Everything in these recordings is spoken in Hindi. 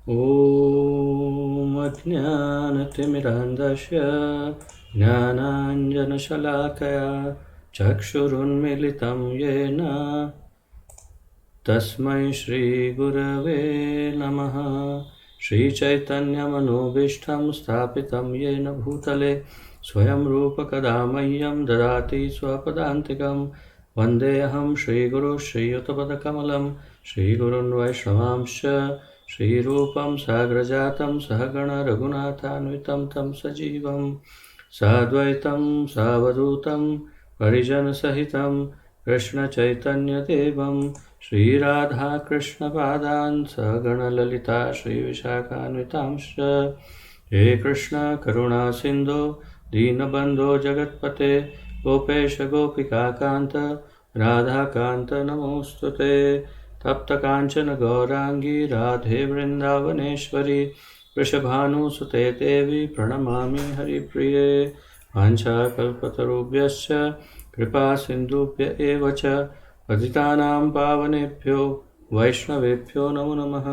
ॐ अज्ञानतिमिरान्धस्य ज्ञानाञ्जनशलाकया चक्षुरुन्मीलितं येन तस्मै श्रीगुरवे नमः। श्रीचैतन्यमनोभीष्टं स्थापितं येन भूतले स्वयं रूपकदा मह्यं ददाति स्वपदान्तिकं। वन्देऽहं श्रीगुरुः श्रीयुतपदकमलं श्रीगुरुन् वैष्णवांश्च श्रीरूपं साग्रजातं सहगण रघुनाथान्वितं तं सजीवं साद्वैतं सावधूतं परिजनसहितं कृष्णचैतन्यदेवं श्रीराधाकृष्णपादान् सगणललिता श्रीविशाखान्वितांश्च। हे कृष्ण करुणा सिन्धो दीनबन्धो जगत्पते गोपेश गोपिकान्त राधाकान्त नमोऽस्तुते। तप्त कांचन गौरांगी राधे वृंदावनेश्वरी वृषभानुसुते देवी प्रणमामि हरिप्रिये। वाञ्छाकल्पतरुभ्यश्च कृपा सिन्धुभ्य एव च पतितानां पावनेभ्यो वैष्णवेभ्यो नमो नमः।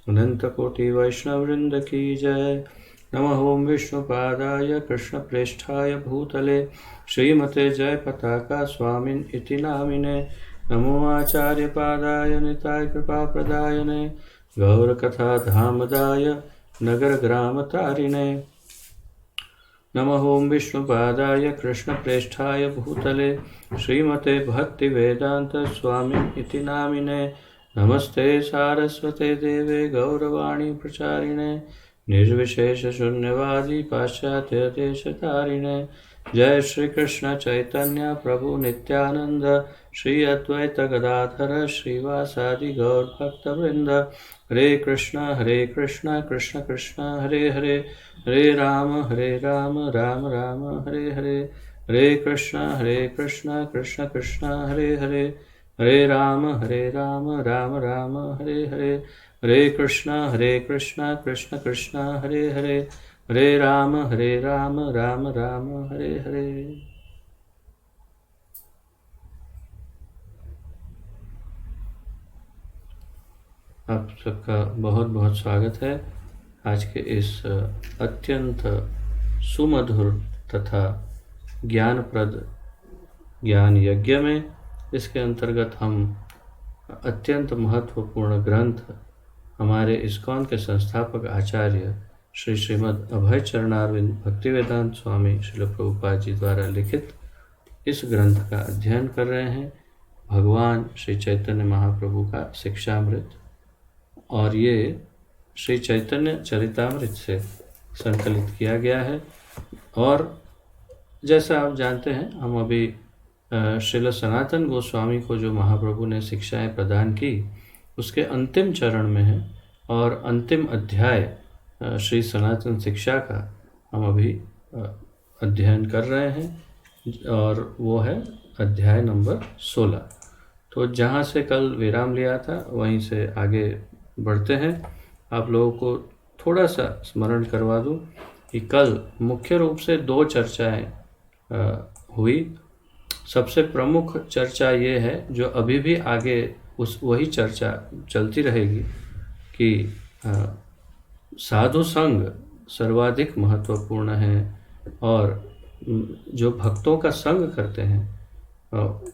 अनन्तकोटि वैष्णववृन्द की जय। नमः ओं विष्णुपादाय कृष्णप्रेष्ठाय भूतले श्रीमते जयपताका स्वामिन् इति नामिने। नमो आचार्यपादाय निताय कृपाप्रदायने गौरकथाधामदाय नगरग्रामतारिणे। नमः ओं विष्णुपादाय कृष्णप्रेष्ठाय भूतले श्रीमते भक्तिवेदान्त स्वामिन् इति नामिने। नमस्ते सारस्वते देवे गौरवाणी प्रचारिणे निर्विशेषशून्यवादी पाश्चात्यदेशतारिणे। जय श्री कृष्ण चैतन्य प्रभु नित्यानंद श्री अद्वैत गदाधर श्रीवासादि गौर भक्तवृंद। हरे कृष्ण कृष्ण कृष्ण हरे हरे हरे राम राम राम हरे हरे। हरे कृष्ण कृष्ण कृष्ण हरे हरे हरे राम राम राम हरे हरे। हरे कृष्ण कृष्ण कृष्ण हरे हरे हरे राम राम राम हरे हरे। आप सबका बहुत बहुत स्वागत है आज के इस अत्यंत सुमधुर तथा ज्ञानप्रद ज्ञान यज्ञ में। इसके अंतर्गत हम अत्यंत महत्वपूर्ण ग्रंथ हमारे इस्कॉन के संस्थापक आचार्य श्री श्रीमद् अभय चरणारविंद भक्तिवेदांत स्वामी श्रील प्रभुपाद जी द्वारा लिखित इस ग्रंथ का अध्ययन कर रहे हैं। भगवान श्री चैतन्य महाप्रभु का शिक्षामृत, और ये श्री चैतन्य चरितामृत से संकलित किया गया है। और जैसा आप जानते हैं, हम अभी श्रील सनातन गोस्वामी को जो महाप्रभु ने शिक्षाएं प्रदान की उसके अंतिम चरण में है, और अंतिम अध्याय श्री सनातन शिक्षा का हम अभी अध्ययन कर रहे हैं, और वो है अध्याय नंबर 16। तो जहाँ से कल विराम लिया था वहीं से आगे बढ़ते हैं। आप लोगों को थोड़ा सा स्मरण करवा दूं कि कल मुख्य रूप से 2 चर्चाएं हुई। सबसे प्रमुख चर्चा ये है, जो अभी भी आगे वही चर्चा चलती रहेगी, कि साधु संग सर्वाधिक महत्वपूर्ण है, और जो भक्तों का संग करते हैं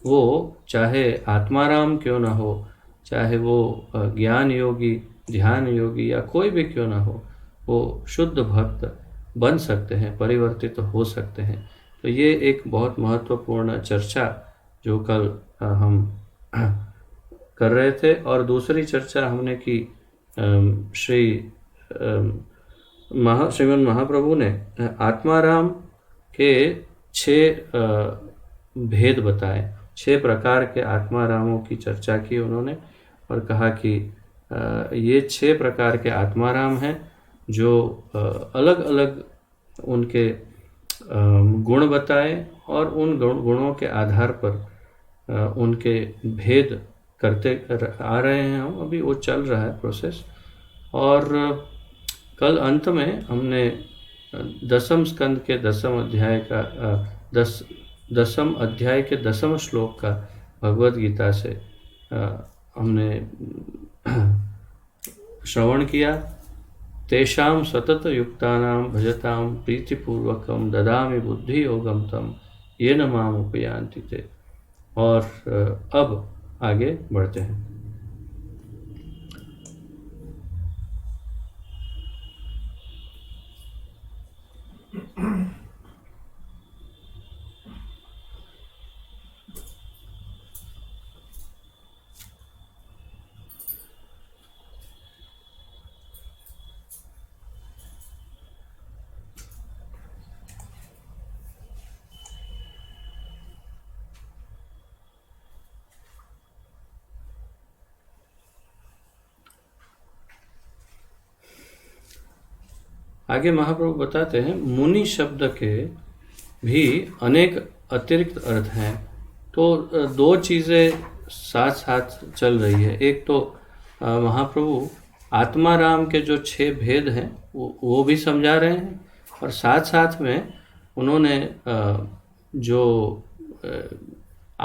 वो चाहे आत्माराम क्यों ना हो, चाहे वो ज्ञान योगी ध्यान योगी या कोई भी क्यों ना हो, वो शुद्ध भक्त बन सकते हैं, परिवर्तित हो सकते हैं। तो ये एक बहुत महत्वपूर्ण चर्चा जो कल हम कर रहे थे। और दूसरी चर्चा हमने की श्रीमद् महाप्रभु ने आत्माराम के 6 भेद बताए, 6 प्रकार के आत्मारामों की चर्चा की उन्होंने, और कहा कि ये 6 प्रकार के आत्माराम हैं जो अलग अलग उनके गुण बताए, और उन गुणों के आधार पर उनके भेद करते आ रहे हैं हम। अभी वो चल रहा है प्रोसेस। और कल अंत में हमने 10वें स्कंद के 10वें अध्याय का 10वें अध्याय के 10वें श्लोक का भगवद गीता से हमने श्रवण किया। तेषां सतत युक्तानां भजतां प्रीतिपूर्वकं ददामि बुद्धि योगम तम येन माम उपयान्ति ते। और अब आगे बढ़ते हैं। आगे महाप्रभु बताते हैं, मुनि शब्द के भी अनेक अतिरिक्त अर्थ हैं। तो दो चीज़ें साथ साथ चल रही है। एक तो महाप्रभु आत्माराम के जो 6 भेद हैं वो भी समझा रहे हैं, और साथ साथ में उन्होंने जो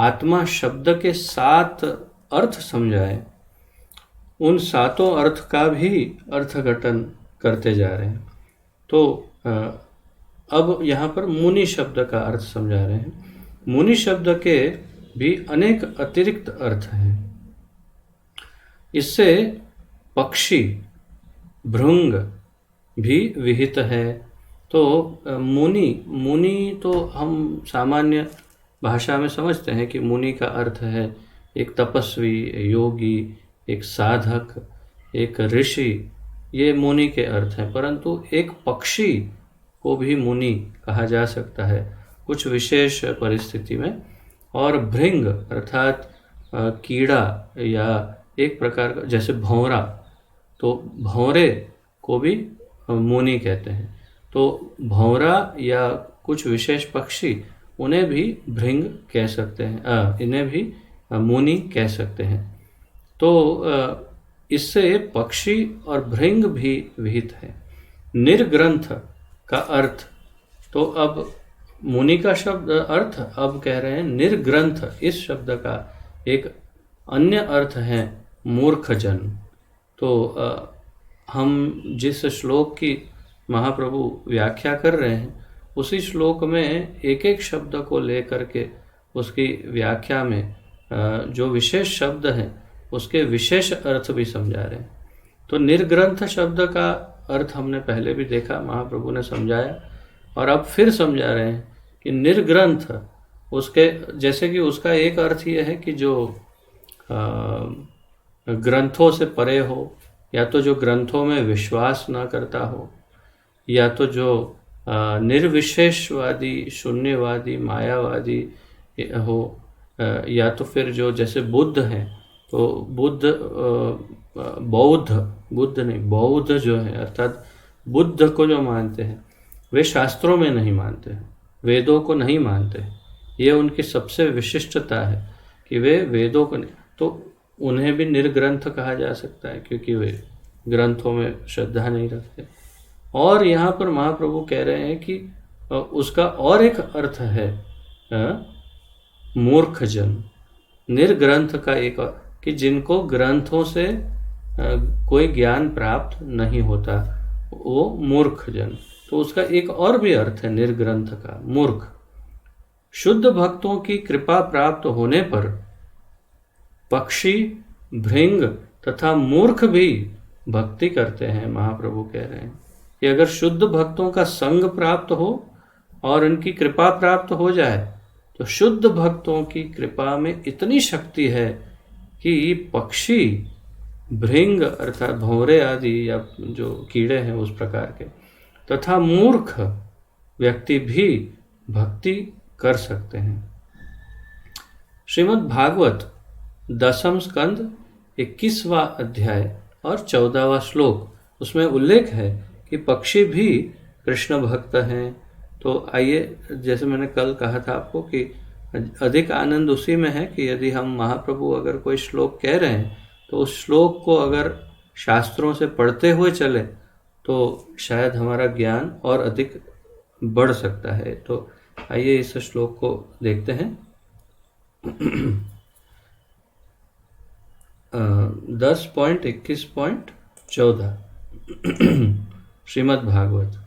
आत्मा शब्द के 7 अर्थ समझाए, उन 7 अर्थ का भी अर्थघटन करते जा रहे हैं। तो अब यहाँ पर मुनि शब्द का अर्थ समझा रहे हैं। मुनि शब्द के भी अनेक अतिरिक्त अर्थ हैं। इससे पक्षी, भृंग भी विहित है। तो मुनि तो हम सामान्य भाषा में समझते हैं कि मुनि का अर्थ है एक तपस्वी, योगी, एक साधक, एक ऋषि, ये मुनि के अर्थ हैं। परंतु एक पक्षी को भी मुनि कहा जा सकता है कुछ विशेष परिस्थिति में। और भृंग अर्थात कीड़ा या एक प्रकार का, जैसे भौंरा, तो भौंरे को भी मुनि कहते हैं। तो भौंरा या कुछ विशेष पक्षी, उन्हें भी भृंग कह सकते हैं, इन्हें भी मुनि कह सकते हैं। तो इससे पक्षी और भृंग भी विहित है। निर्ग्रंथ का अर्थ, तो अब मुनि का शब्द अर्थ अब कह रहे हैं निर्ग्रंथ, इस शब्द का एक अन्य अर्थ है मूर्खजन। तो हम जिस श्लोक की महाप्रभु व्याख्या कर रहे हैं, उसी श्लोक में एक एक शब्द को लेकर के उसकी व्याख्या में जो विशेष शब्द हैं उसके विशेष अर्थ भी समझा रहे हैं। तो निर्ग्रंथ शब्द का अर्थ हमने पहले भी देखा, महाप्रभु ने समझाया, और अब फिर समझा रहे हैं कि निर्ग्रंथ, उसके जैसे कि उसका एक अर्थ ये है कि जो ग्रंथों से परे हो, या तो जो ग्रंथों में विश्वास ना करता हो, या तो जो निर्विशेषवादी, शून्यवादी, मायावादी हो, या तो फिर जो जैसे बुद्ध हैं, तो बुद्ध नहीं, बौद्ध जो है, अर्थात बुद्ध को जो मानते हैं वे शास्त्रों में नहीं मानते हैं, वेदों को नहीं मानते हैं। ये उनकी सबसे विशिष्टता है कि वे वेदों को नहीं, तो उन्हें भी निर्ग्रंथ कहा जा सकता है क्योंकि वे ग्रंथों में श्रद्धा नहीं रखते। और यहाँ पर महाप्रभु कह रहे हैं कि उसका और एक अर्थ है मूर्खजन। निर्ग्रंथ का एक कि जिनको ग्रंथों से कोई ज्ञान प्राप्त नहीं होता, वो मूर्खजन। तो उसका एक और भी अर्थ है निर्ग्रंथ का, मूर्ख। शुद्ध भक्तों की कृपा प्राप्त होने पर पक्षी, भृंग तथा मूर्ख भी भक्ति करते हैं। महाप्रभु कह रहे हैं कि अगर शुद्ध भक्तों का संग प्राप्त हो और उनकी कृपा प्राप्त हो जाए, तो शुद्ध भक्तों की कृपा में इतनी शक्ति है कि पक्षी, भृंग अर्थात भंवरे आदि या जो कीड़े हैं उस प्रकार के, तथा मूर्ख व्यक्ति भी भक्ति कर सकते हैं। श्रीमद् भागवत 10वें स्कंद 21वां अध्याय और 14वां श्लोक, उसमें उल्लेख है कि पक्षी भी कृष्ण भक्त हैं। तो आइए, जैसे मैंने कल कहा था आपको कि अधिक आनंद उसी में है कि यदि हम महाप्रभु अगर कोई श्लोक कह रहे हैं तो उस श्लोक को अगर शास्त्रों से पढ़ते हुए चले तो शायद हमारा ज्ञान और अधिक बढ़ सकता है। तो आइए इस श्लोक को देखते हैं। 10.21.14 श्रीमद् भागवत।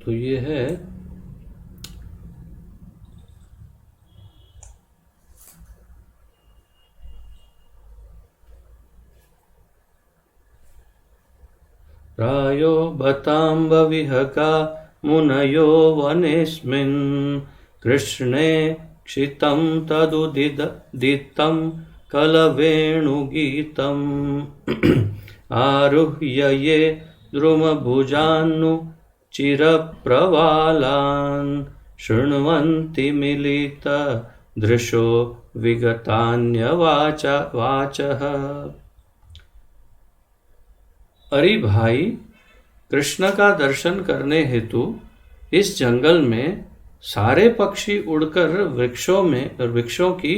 तो ये है प्रायो बताम्बविहका मुनयो वनेस्मिन् कृष्णे क्षितं तदुदितं कलवेणुगीतम् आरुह्य ये द्रुमभुजान्नु चिरप्रवालान् शृण्वन्ति मिलित दृशो विगतान्यवाचः। अरे भाई, कृष्ण का दर्शन करने हेतु इस जंगल में सारे पक्षी उड़कर वृक्षों की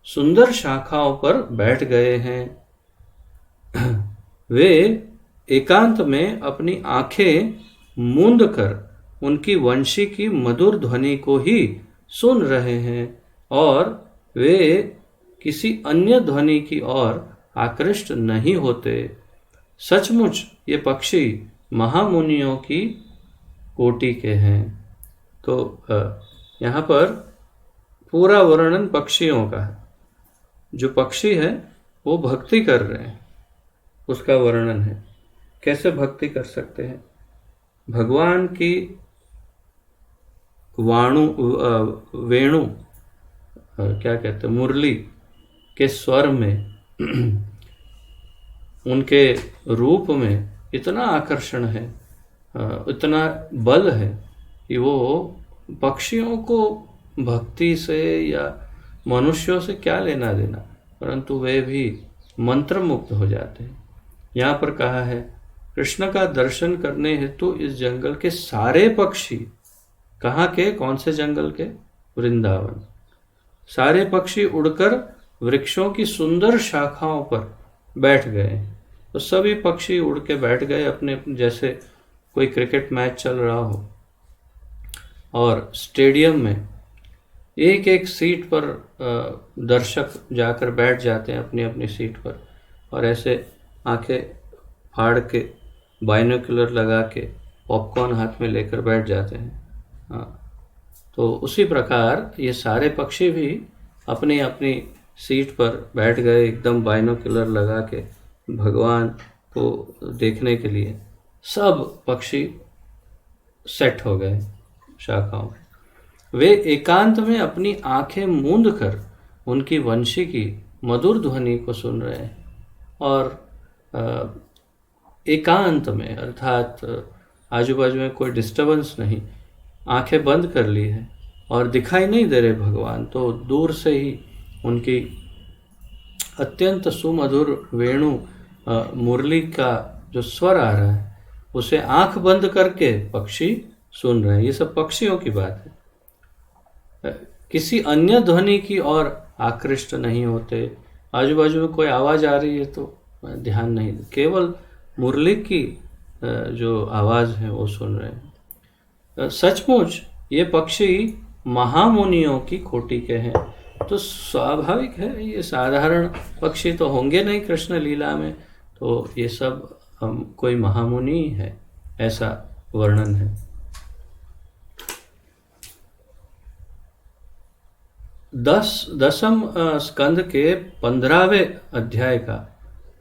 सुंदर शाखाओं पर बैठ गए हैं। वे एकांत में अपनी आंखें मूंद कर उनकी वंशी की मधुर ध्वनि को ही सुन रहे हैं और वे किसी अन्य ध्वनि की ओर आकृष्ट नहीं होते। सचमुच ये पक्षी महामुनियों की कोटि के हैं। तो यहाँ पर पूरा वर्णन पक्षियों का है। जो पक्षी है वो भक्ति कर रहे हैं, उसका वर्णन है। कैसे भक्ति कर सकते हैं? भगवान की वेणु क्या कहते हैं, मुरली के स्वर में उनके रूप में इतना आकर्षण है, इतना बल है कि वो पक्षियों को भक्ति से या मनुष्यों से क्या लेना देना, परंतु वे भी मंत्रमुग्ध हो जाते हैं। यहाँ पर कहा है कृष्ण का दर्शन करने हेतु इस जंगल के सारे पक्षी, कहाँ के, कौन से जंगल के? वृंदावन। सारे पक्षी उड़कर वृक्षों की सुंदर शाखाओं पर बैठ गए। तो सभी पक्षी उड़ के बैठ गए अपने अपने, जैसे कोई क्रिकेट मैच चल रहा हो और स्टेडियम में एक एक सीट पर दर्शक जाकर बैठ जाते हैं अपनी अपनी सीट पर, और ऐसे आंखें फाड़ के बाइनोक्यूलर लगा के पॉपकॉर्न हाथ में लेकर बैठ जाते हैं। हाँ, तो उसी प्रकार ये सारे पक्षी भी अपनी अपनी सीट पर बैठ गए, एकदम बाइनोक्यूलर लगा के भगवान को देखने के लिए। सब पक्षी सेट हो गए शाखाओं में। वे एकांत में अपनी आंखें मूंद कर उनकी वंशी की मधुर ध्वनि को सुन रहे हैं, और एकांत में अर्थात आजू बाजू में कोई डिस्टर्बेंस नहीं, आंखें बंद कर ली है और दिखाई नहीं दे रहे भगवान, तो दूर से ही उनकी अत्यंत सुमधुर वेणु मुरली का जो स्वर आ रहा है उसे आंख बंद करके पक्षी सुन रहे हैं। ये सब पक्षियों की बात है, किसी अन्य ध्वनि की ओर आकृष्ट नहीं होते। आजू बाजू में कोई आवाज आ रही है तो ध्यान नहीं, केवल मुरली की जो आवाज है वो सुन रहे हैं। सचमुच ये पक्षी महामुनियों की कोटि के हैं। तो स्वाभाविक है, ये साधारण पक्षी तो होंगे नहीं कृष्ण लीला में, तो ये सब कोई महामुनि है, ऐसा वर्णन है। दसम स्कंद के 15वें अध्याय का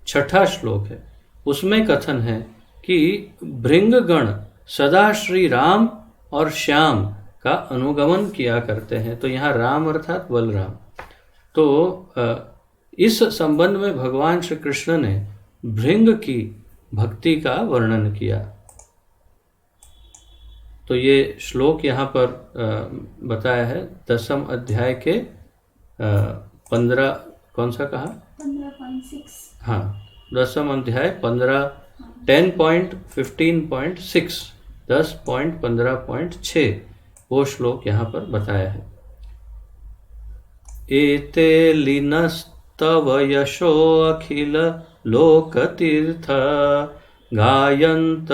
6ठा श्लोक है। उसमें कथन है कि भृंगगण सदा श्री राम और श्याम का अनुगमन किया करते हैं। तो यहाँ राम अर्थात बलराम। तो इस संबंध में भगवान श्री कृष्ण ने भृंग की भक्ति का वर्णन किया। तो ये श्लोक यहाँ पर बताया है 10वें अध्याय के कौन सा कहा? 15.6। हाँ, 10वां अध्याय 10.15.6, 10.15.6 वो श्लोक यहाँ पर बताया है। एते लीनस्तव यशो अखिल लोकतीर्थ गायन्त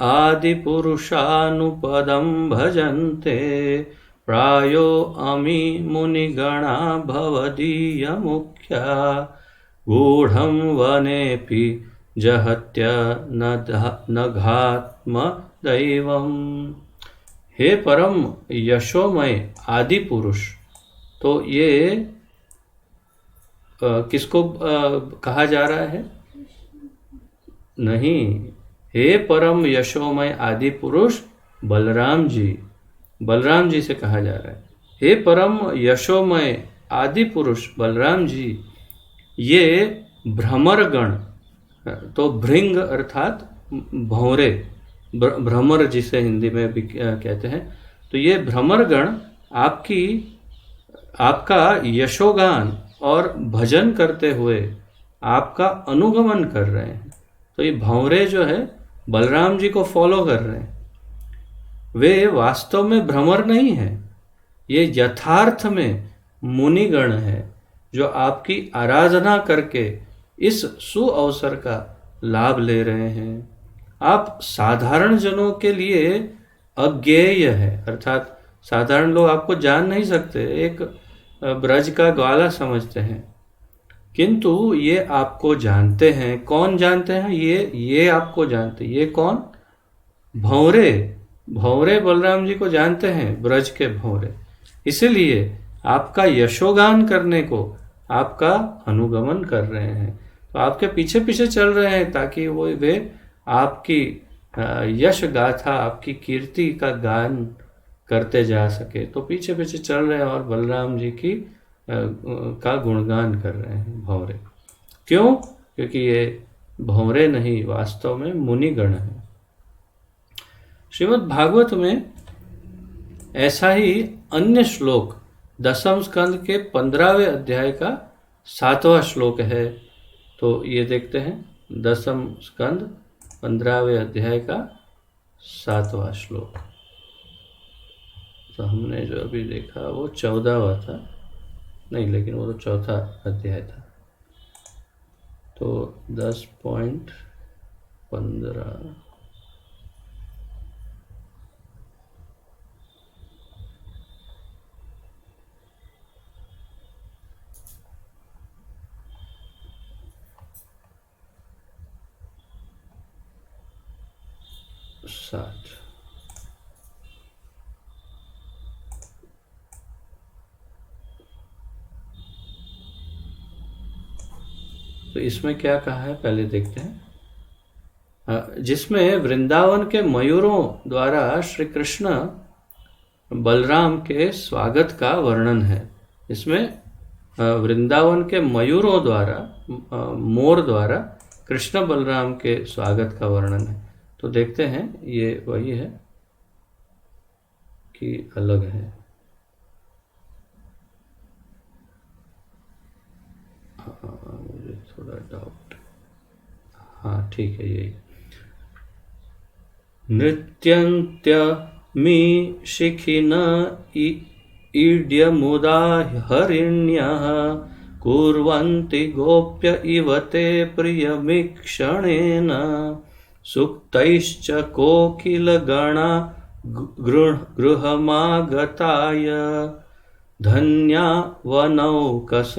आदिपुरुषानुपदं भजन्ते प्रायो अमी मुनिगणा भवदीयमुख्या गूढ़ं वनेऽपि जहत्य नघात्म दैवम्। हे परम यशोमय आदि पुरुष, तो ये किसको कहा जा रहा है? नहीं, हे परम यशोमय आदि पुरुष बलराम जी, बलराम जी से कहा जा रहा है। हे परम यशोमय आदि पुरुष बलराम जी, ये भ्रमरगण, तो भृंग अर्थात भौरे, भ्रमर जिसे हिंदी में भी कहते हैं, तो ये भ्रमरगण आपका यशोगान और भजन करते हुए आपका अनुगमन कर रहे हैं। तो ये भौरे जो है बलराम जी को फॉलो कर रहे हैं। वे वास्तव में भ्रमर नहीं है, ये यथार्थ में मुनिगण है जो आपकी आराधना करके इस सुअवसर का लाभ ले रहे हैं। आप साधारण जनों के लिए अज्ञेय है, अर्थात साधारण लोग आपको जान नहीं सकते, एक ब्रज का ग्वाला समझते हैं, किंतु ये आपको जानते हैं। कौन जानते हैं? ये आपको जानते हैं। ये कौन? भौरे, भौरे बलराम जी को जानते हैं, ब्रज के भौरे। इसीलिए आपका यशोगान करने को आपका अनुगमन कर रहे हैं, तो आपके पीछे पीछे चल रहे हैं ताकि वे आपकी यश गाथा, आपकी कीर्ति का गान करते जा सके। तो पीछे पीछे चल रहे हैं और बलराम जी की का गुणगान कर रहे हैं भौरे। क्यों? क्योंकि ये भौरे नहीं, वास्तव में मुनिगण है। श्रीमद् भागवत में ऐसा ही अन्य श्लोक 10वें स्कंद के 15वें अध्याय का 7वां श्लोक है। तो ये देखते हैं, 10वें स्कंद 15वें अध्याय का 7वां श्लोक। तो हमने जो अभी देखा वो 14वां था, नहीं, लेकिन वो तो 4था अध्याय था। तो 10.15 7। तो इसमें क्या कहा है पहले देखते हैं। जिसमें वृंदावन के मयूरों द्वारा श्री कृष्ण बलराम के स्वागत का वर्णन है। इसमें वृंदावन के मयूरों द्वारा, मोर द्वारा कृष्ण बलराम के स्वागत का वर्णन है। तो देखते हैं, ये वही है कि अलग है? मुझे थोड़ा डाउट। हाँ, ठीक है, यही। नृत्यन्त्यमी शिखिन ईड्यमुदा हरिण्यः कुर्वन्ति गोप्य इव ते प्रियमीक्षणेन सुक्तैश्च कोकिलगणा गृहमागताय धन्या वनौकस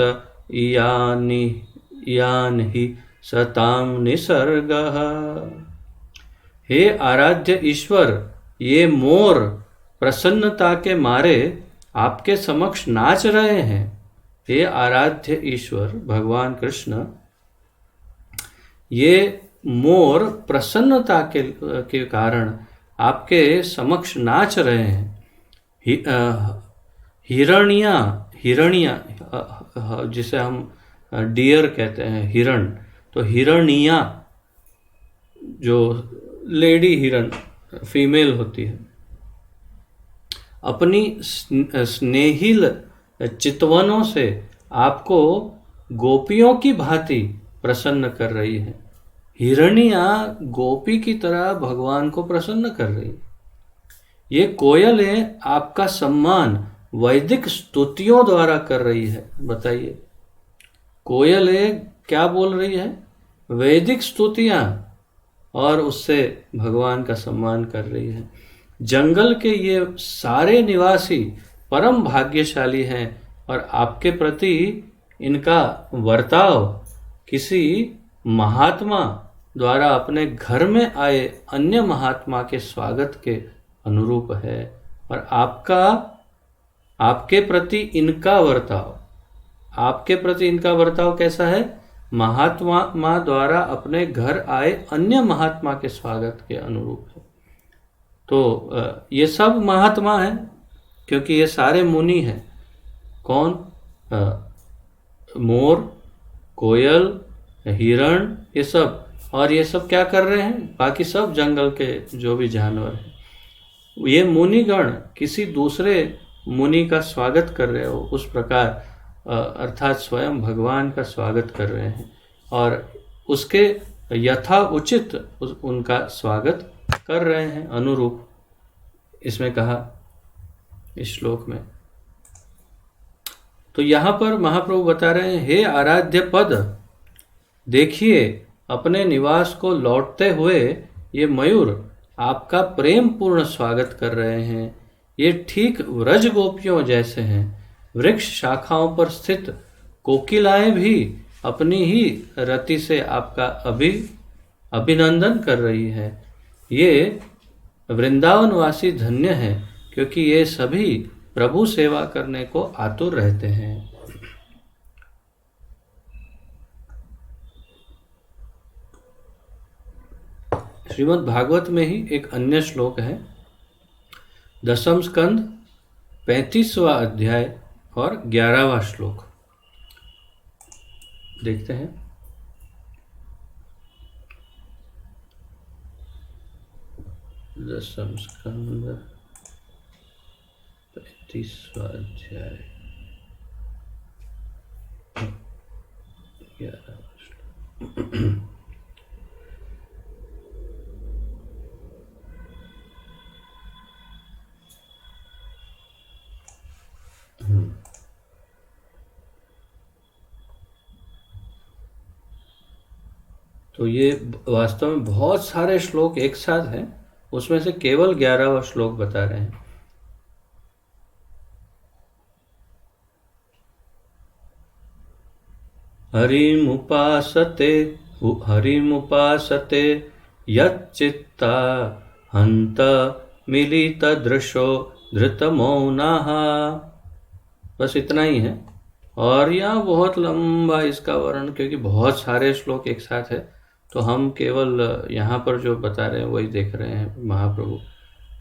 यान ही सताम निसर्गः। हे आराध्य ईश्वर, ये मोर प्रसन्नता के मारे आपके समक्ष नाच रहे हैं। हे आराध्य ईश्वर भगवान कृष्ण, ये मोर प्रसन्नता के कारण आपके समक्ष नाच रहे हैं। हिरण्या जिसे हम डियर कहते हैं, हिरण, तो हिरण्या जो लेडी हिरण फीमेल होती है, अपनी स्नेहिल चितवनों से आपको गोपियों की भांति प्रसन्न कर रही है। हिरनिया गोपी की तरह भगवान को प्रसन्न कर रही है। ये कोयलें आपका सम्मान वैदिक स्तुतियों द्वारा कर रही है। बताइए, कोयलें क्या बोल रही है? वैदिक स्तुतियां, और उससे भगवान का सम्मान कर रही है। जंगल के ये सारे निवासी परम भाग्यशाली हैं और आपके प्रति इनका वर्ताव किसी महात्मा द्वारा अपने घर में आए अन्य महात्मा के स्वागत के अनुरूप है। और आपके प्रति इनका वर्ताव कैसा है? महात्मा द्वारा अपने घर आए अन्य महात्मा के स्वागत के अनुरूप है। तो ये सब महात्मा हैं, क्योंकि ये सारे मुनि हैं। कौन? मोर, कोयल, हिरण, ये सब। और ये सब क्या कर रहे हैं? बाकी सब जंगल के जो भी जानवर हैं, ये मुनिगण किसी दूसरे मुनि का स्वागत कर रहे हो, उस प्रकार अर्थात स्वयं भगवान का स्वागत कर रहे हैं और उसके यथा उचित उनका स्वागत कर रहे हैं, अनुरूप इसमें कहा इस श्लोक में। तो यहाँ पर महाप्रभु बता रहे हैं, हे आराध्य पद, देखिए अपने निवास को लौटते हुए ये मयूर आपका प्रेम पूर्ण स्वागत कर रहे हैं। ये ठीक व्रज गोपियों जैसे हैं। वृक्ष शाखाओं पर स्थित कोकिलाएं भी अपनी ही रति से आपका अभिनंदन कर रही है। ये वृंदावनवासी धन्य हैं, क्योंकि ये सभी प्रभु सेवा करने को आतुर रहते हैं। श्रीमद् भागवत में ही एक अन्य श्लोक है, 10वें स्कंद 35वां अध्याय और 11वां श्लोक। देखते हैं। दसम स्कंद 35वां अध्याय 11वां श्लोक। तो ये वास्तव में बहुत सारे श्लोक एक साथ हैं, उसमें से केवल 11वां श्लोक बता रहे हैं। हरिमुपासते यच्चित्ता हन्त मिलित दृशो धृतमौनाः। बस इतना ही है। और यहाँ बहुत लंबा इसका वर्णन, क्योंकि बहुत सारे श्लोक एक साथ है, तो हम केवल यहाँ पर जो बता रहे हैं वही देख रहे हैं। महाप्रभु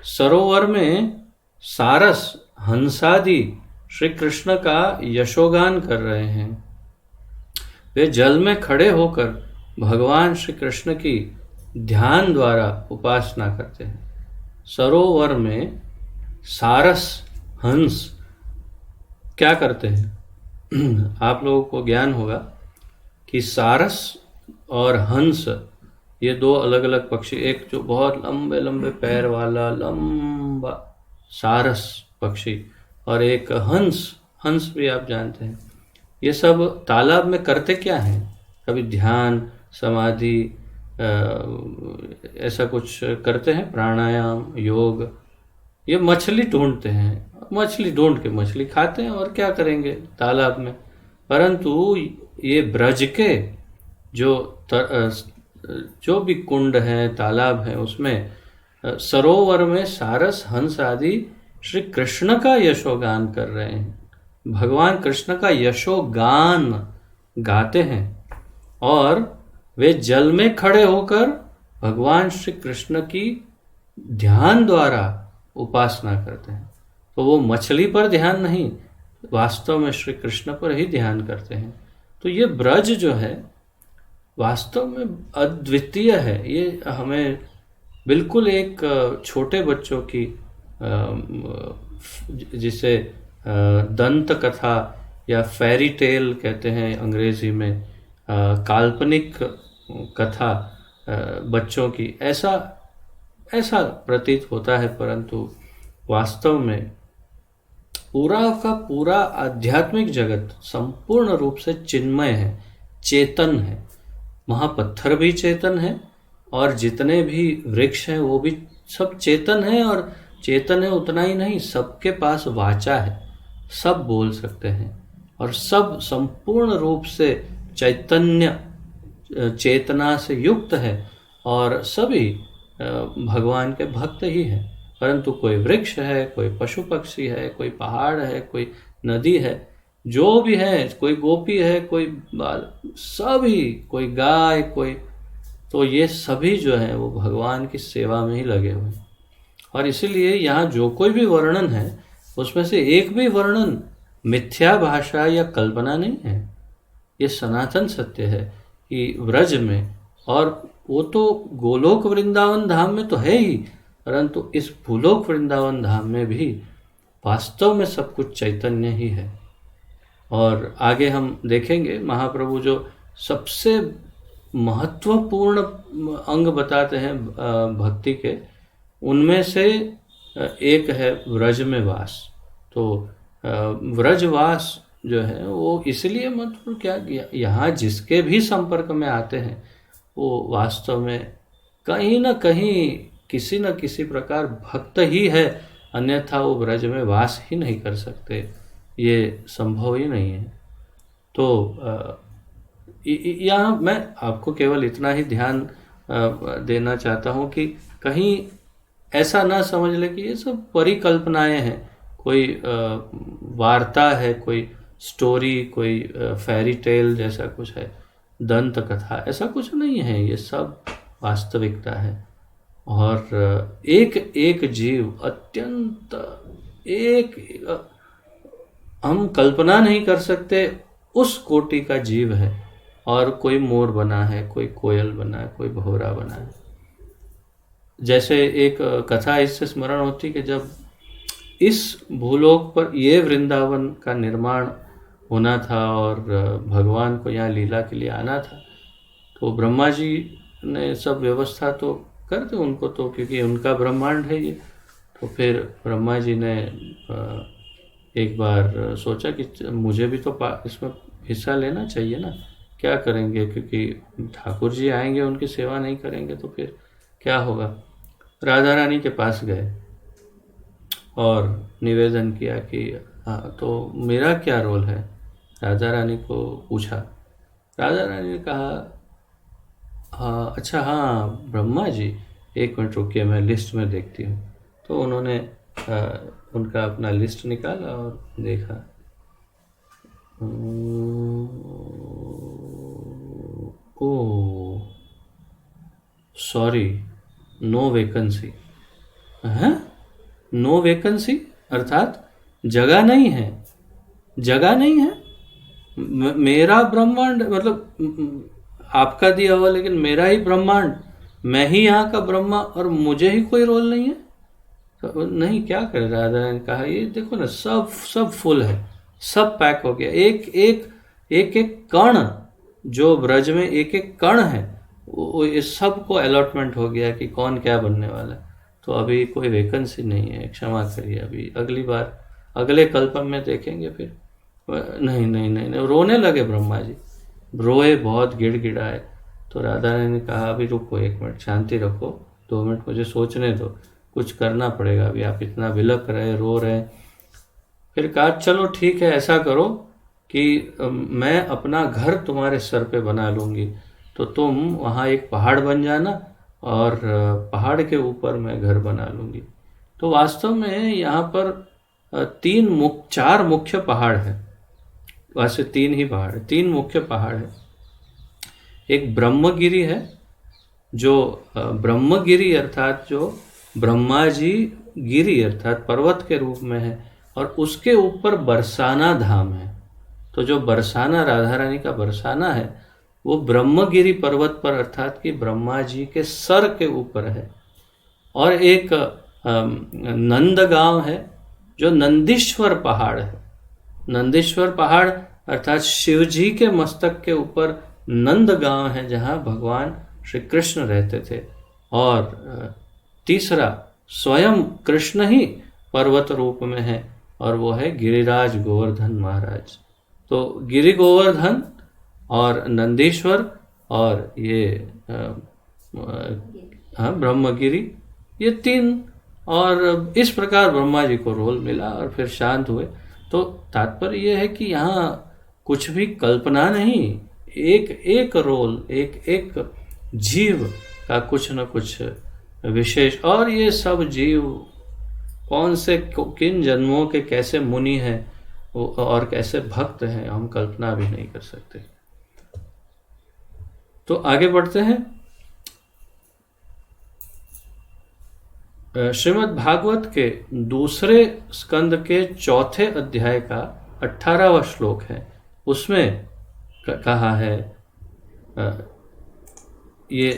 सरोवर में सारस हंसादि श्री कृष्ण का यशोगान कर रहे हैं। वे जल में खड़े होकर भगवान श्री कृष्ण की ध्यान द्वारा उपासना करते हैं। सरोवर में सारस हंस क्या करते हैं? आप लोगों को ज्ञान होगा कि सारस और हंस ये दो अलग अलग पक्षी, एक जो बहुत लंबे लंबे पैर वाला लंबा सारस पक्षी, और एक हंस भी आप जानते हैं। ये सब तालाब में करते क्या हैं? कभी ध्यान, समाधि, ऐसा कुछ करते हैं, प्राणायाम, योग। ये मछली ढूंढते हैं, मछली ढूंढ के मछली खाते हैं, और क्या करेंगे तालाब में। परंतु ये ब्रज के जो भी कुंड हैं, तालाब हैं, उसमें सरोवर में सारस हंस आदि श्री कृष्ण का यशोगान कर रहे हैं। भगवान कृष्ण का यशोगान गाते हैं और वे जल में खड़े होकर भगवान श्री कृष्ण की ध्यान द्वारा उपासना करते हैं। तो वो मछली पर ध्यान नहीं, वास्तव में श्री कृष्ण पर ही ध्यान करते हैं। तो ये ब्रज जो है वास्तव में अद्वितीय है। ये हमें बिल्कुल एक छोटे बच्चों की जिसे दंत कथा या फेरी टेल कहते हैं अंग्रेजी में, काल्पनिक कथा बच्चों की, ऐसा ऐसा प्रतीत होता है, परंतु वास्तव में पूरा का पूरा आध्यात्मिक जगत संपूर्ण रूप से चिन्मय है, चेतन है। वहाँ पत्थर भी चेतन है और जितने भी वृक्ष हैं वो भी सब चेतन है, और चेतन है उतना ही नहीं, सबके पास वाचा है, सब बोल सकते हैं और सब संपूर्ण रूप से चैतन्य चेतना से युक्त है और सभी भगवान के भक्त ही हैं। परंतु कोई वृक्ष है, कोई पशु पक्षी है, कोई पहाड़ है, कोई नदी है, जो भी है, कोई गोपी है, कोई बाल, सभी, कोई गाय, कोई, तो ये सभी जो है वो भगवान की सेवा में ही लगे हुए हैं। और इसीलिए यहाँ जो कोई भी वर्णन है उसमें से एक भी वर्णन मिथ्या भाषा या कल्पना नहीं है। ये सनातन सत्य है कि व्रज में, और वो तो गोलोक वृंदावन धाम में तो है ही, परंतु इस भूलोक वृंदावन धाम में भी वास्तव में सब कुछ चैतन्य ही है। और आगे हम देखेंगे महाप्रभु जो सबसे महत्वपूर्ण अंग बताते हैं भक्ति के, उनमें से एक है व्रज में वास। तो व्रजवास जो है वो इसलिए मतलब क्या, यहाँ जिसके भी संपर्क में आते हैं वो वास्तव में कहीं ना कहीं किसी न किसी प्रकार भक्त ही है, अन्यथा वो ब्रज में वास ही नहीं कर सकते, ये संभव ही नहीं है। तो यहाँ मैं आपको केवल इतना ही ध्यान देना चाहता हूँ कि कहीं ऐसा ना समझ ले कि ये सब परिकल्पनाएं हैं, कोई वार्ता है, कोई स्टोरी, कोई फेरी टेल जैसा कुछ है, दंत कथा, ऐसा कुछ नहीं है। ये सब वास्तविकता है। और एक एक जीव अत्यंत हम कल्पना नहीं कर सकते उस कोटि का जीव है। और कोई मोर बना है, कोई कोयल बना है, कोई भौरा बना है। जैसे एक कथा इससे स्मरण होती कि जब इस भूलोक पर ये वृंदावन का निर्माण होना था और भगवान को यहाँ लीला के लिए आना था, तो ब्रह्मा जी ने सब व्यवस्था तो कर दी उनको, तो क्योंकि उनका ब्रह्मांड है ये। तो फिर ब्रह्मा जी ने एक बार सोचा कि मुझे भी तो इसमें हिस्सा लेना चाहिए ना, क्या करेंगे, क्योंकि ठाकुर जी आएंगे उनकी सेवा नहीं करेंगे तो फिर क्या होगा। राधा रानी के पास गए और निवेदन किया कि हाँ, तो मेरा क्या रोल है, राधा रानी को पूछा। राधा रानी ने कहा हाँ अच्छा, हाँ ब्रह्मा जी, एक मिनट रुकिए, मैं लिस्ट में देखती हूँ। तो उन्होंने उनका अपना लिस्ट निकाला और देखा, ओ सॉरी, नो वैकेंसी है। नो वैकेंसी अर्थात जगह नहीं है, जगह नहीं है। मेरा ब्रह्मांड मतलब आपका दिया हुआ, लेकिन मेरा ही ब्रह्मांड, मैं ही यहाँ का ब्रह्मा और मुझे ही कोई रोल नहीं है। तो नहीं, क्या कर राधा ने कहा, ये देखो ना, सब फुल है, सब पैक हो गया। एक कण जो ब्रज में एक एक कण है, वो इस सब को अलॉटमेंट हो गया कि कौन क्या बनने वाला है। तो अभी कोई वैकेंसी नहीं है, क्षमा करिए, अभी अगली बार अगले कल्प में देखेंगे। फिर नहीं नहीं नहीं नहीं, रोने लगे ब्रह्मा जी, रोए, बहुत गिड़गिड़ाए। तो राधा रानी ने कहा अभी रुको, एक मिनट शांति रखो, 2 मिनट मुझे सोचने दो, कुछ करना पड़ेगा, अभी आप इतना विलक रहे, रो रहे। फिर कहा चलो ठीक है, ऐसा करो कि मैं अपना घर तुम्हारे सर पे बना लूँगी, तो तुम वहाँ एक पहाड़ बन जाना और पहाड़ के ऊपर मैं घर बना लूँगी। तो वास्तव में यहाँ पर 4 मुख्य पहाड़ है, वैसे 3 ही पहाड़ है, 3 मुख्य पहाड़ है। एक ब्रह्मगिरी है, जो ब्रह्मगिरी अर्थात जो ब्रह्मा जी गिरी अर्थात पर्वत के रूप में है, और उसके ऊपर बरसाना धाम है। तो जो बरसाना, राधा रानी का बरसाना है, वो ब्रह्मगिरी पर्वत पर अर्थात कि ब्रह्मा जी के सर के ऊपर है। और एक नंदगांव है जो नंदीश्वर पहाड़ है। नंदीश्वर पहाड़ अर्थात शिव जी के मस्तक के ऊपर नंद गांव है जहाँ भगवान श्री कृष्ण रहते थे। और तीसरा स्वयं कृष्ण ही पर्वत रूप में है और वो है गिरिराज गोवर्धन महाराज। तो गिरि गोवर्धन और नंदीश्वर और ये ब्रह्मगिरी, ये तीन, और इस प्रकार ब्रह्मा जी को रोल मिला और फिर शांत हुए। तो तात्पर्य यह है कि यहाँ कुछ भी कल्पना नहीं, एक एक रोल, एक एक जीव का कुछ न कुछ विशेष, और ये सब जीव कौन से किन जन्मों के कैसे मुनि हैं और कैसे भक्त हैं, हम कल्पना भी नहीं कर सकते। तो आगे बढ़ते हैं। श्रीमद् भागवत के दूसरे स्कंद के चौथे अध्याय का 18वां श्लोक है। उसमें कहा है, ये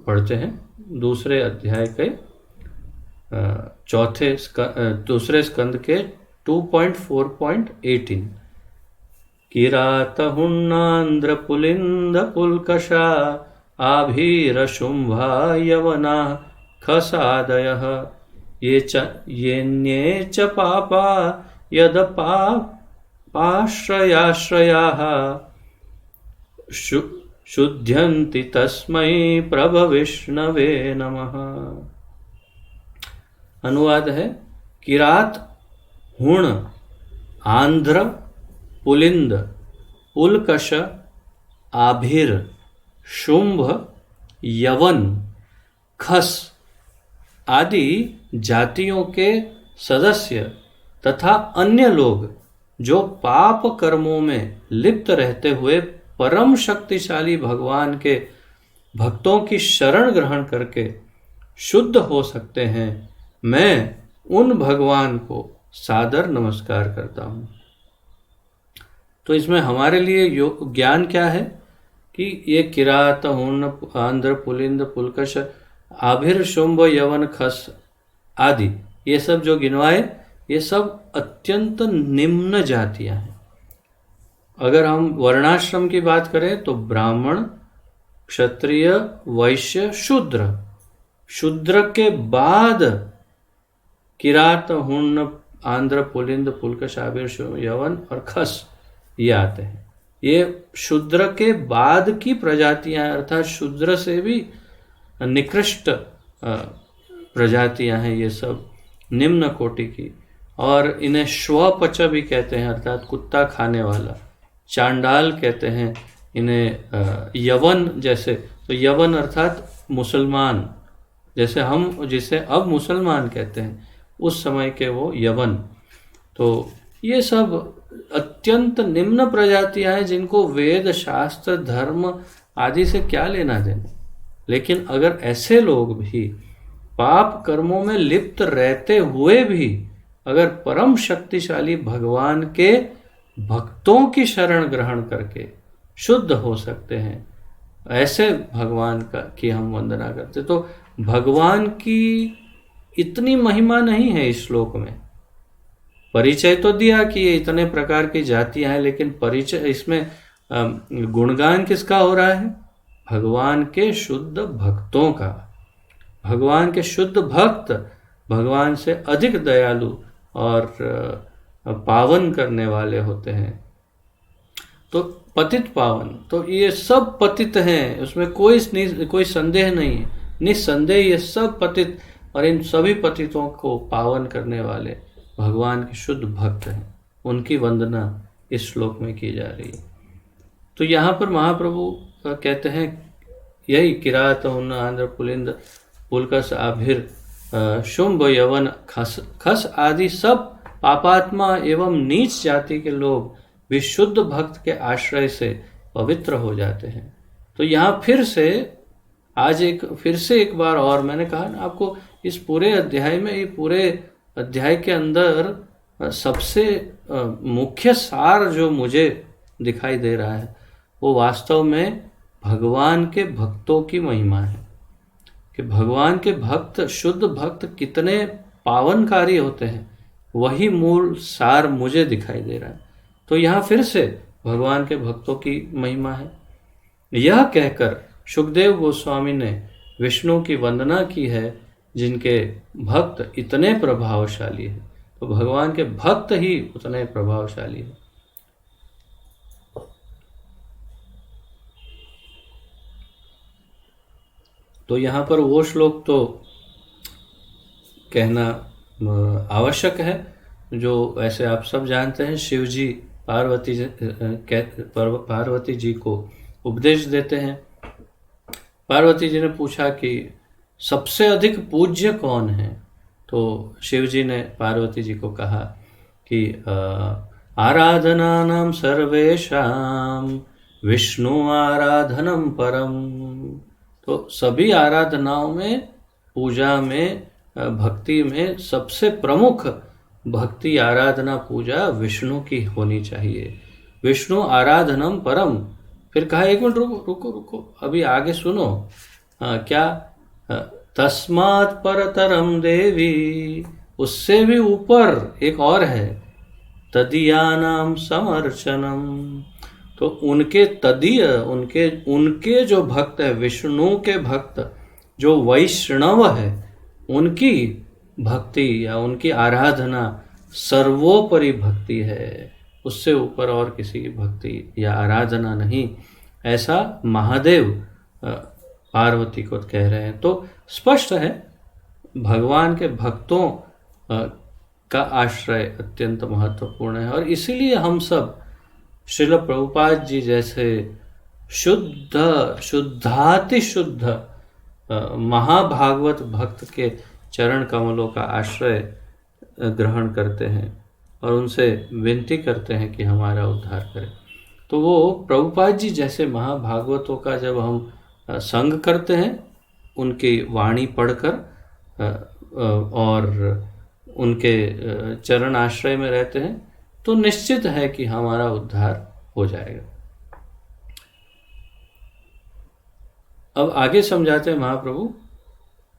पढ़ते हैं दूसरे अध्याय के दूसरे स्कंद के 2.4.18। किरातहुन्नान्द्र पुलिंद पुलकशा आभीरशुंभा यवना खसादयः येन्ये च पापा यदपाश्रयाश्रयाः शुध्यन्ति तस्मै प्रभविष्णवे नमः। अनुवाद है, किरात, हुण, आंध्र, पुलिंद, पुलकश, आभिर, शुंभ, यवन, खस आदि जातियों के सदस्य तथा अन्य लोग जो पाप कर्मों में लिप्त रहते हुए परम शक्तिशाली भगवान के भक्तों की शरण ग्रहण करके शुद्ध हो सकते हैं, मैं उन भगवान को सादर नमस्कार करता हूँ। तो इसमें हमारे लिए ज्ञान क्या है कि ये किरात, हुण, आंध्र, पुलिंद, पुलकश, आभिर, शुंभ, यवन, खस आदि, ये सब जो गिनवाए, ये सब अत्यंत निम्न जातियां हैं। अगर हम वर्णाश्रम की बात करें तो ब्राह्मण, क्षत्रिय, वैश्य, शूद्र, शूद्र के बाद किरात, हुण, आंध्र, पुलिंद, पुलकश, आभिर, शुंभ, यवन और खस ये आते हैं। ये शूद्र के बाद की प्रजातियां, अर्थात शूद्र से भी निकृष्ट प्रजातियां हैं, ये सब निम्न कोटि की। और इन्हें श्वपच भी कहते हैं, अर्थात कुत्ता खाने वाला। चांडाल कहते हैं इन्हें। यवन जैसे, तो यवन अर्थात मुसलमान, जैसे हम जिसे अब मुसलमान कहते हैं, उस समय के वो यवन। तो ये सब अत्यंत निम्न प्रजातियां हैं जिनको वेद, शास्त्र, धर्म आदि से क्या लेना देना। लेकिन अगर ऐसे लोग भी पाप कर्मों में लिप्त रहते हुए भी अगर परम शक्तिशाली भगवान के भक्तों की शरण ग्रहण करके शुद्ध हो सकते हैं, ऐसे भगवान की हम वंदना करते। तो भगवान की इतनी महिमा नहीं है इस श्लोक में। परिचय तो दिया कि ये इतने प्रकार की जातियां हैं, लेकिन परिचय इसमें गुणगान किसका हो रहा है? भगवान के शुद्ध भक्तों का। भगवान के शुद्ध भक्त भगवान से अधिक दयालु और पावन करने वाले होते हैं। तो पतित पावन, तो ये सब पतित हैं, उसमें कोई संदेह नहीं है। निस्संदेह ये सब पतित, और इन सभी पतितों को पावन करने वाले भगवान के शुद्ध भक्त हैं। उनकी वंदना इस श्लोक में की जा रही है। तो यहाँ पर महाप्रभु कहते हैं यही किरात, हुण, आंध्र, पुलिंद, पुलकस, आभिर, शुंभ, यवन, खस आदि सब पापात्मा एवं नीच जाति के लोग भी शुद्ध भक्त के आश्रय से पवित्र हो जाते हैं। तो यहाँ फिर से एक बार और मैंने कहा ना आपको, इस पूरे अध्याय में, ये पूरे अध्याय के अंदर सबसे मुख्य सार जो मुझे दिखाई दे रहा है वो वास्तव में भगवान के भक्तों की महिमा है कि भगवान के भक्त, शुद्ध भक्त कितने पावनकारी होते हैं, वही मूल सार मुझे दिखाई दे रहा है। तो यहाँ फिर से भगवान के भक्तों की महिमा है। यह कहकर सुखदेव गोस्वामी ने विष्णु की वंदना की है जिनके भक्त इतने प्रभावशाली हैं। तो भगवान के भक्त ही उतने प्रभावशाली हैं। तो यहाँ पर वो श्लोक तो कहना आवश्यक है जो ऐसे आप सब जानते हैं। शिव जी पार्वती जी को उपदेश देते हैं। पार्वती जी ने पूछा कि सबसे अधिक पूज्य कौन है? तो शिव जी ने पार्वती जी को कहा कि आराधनानां सर्वेषां विष्णु आराधनम परम। तो सभी आराधनाओं में, पूजा में, भक्ति में सबसे प्रमुख भक्ति आराधना पूजा विष्णु की होनी चाहिए। विष्णु आराधनम परम। फिर कहा एक मिनट रुको, अभी आगे सुनो। क्या? तस्मात् परतरम देवी, उससे भी ऊपर एक और है, तदीयानाम समर्चनम। तो उनके तदीय, उनके जो भक्त है, विष्णु के भक्त जो वैष्णव है, उनकी भक्ति या उनकी आराधना सर्वोपरि भक्ति है। उससे ऊपर और किसी की भक्ति या आराधना नहीं, ऐसा महादेव पार्वती को कह रहे हैं। तो स्पष्ट है भगवान के भक्तों का आश्रय अत्यंत महत्वपूर्ण है। और इसीलिए हम सब श्रील प्रभुपाद जी जैसे शुद्धाति शुद्ध महाभागवत भक्त के चरण कमलों का आश्रय ग्रहण करते हैं और उनसे विनती करते हैं कि हमारा उद्धार करें। तो वो प्रभुपाद जी जैसे महाभागवतों का जब हम संग करते हैं, उनकी वाणी पढ़कर और उनके चरण आश्रय में रहते हैं, तो निश्चित है कि हमारा उद्धार हो जाएगा। अब आगे समझाते हैं महाप्रभु।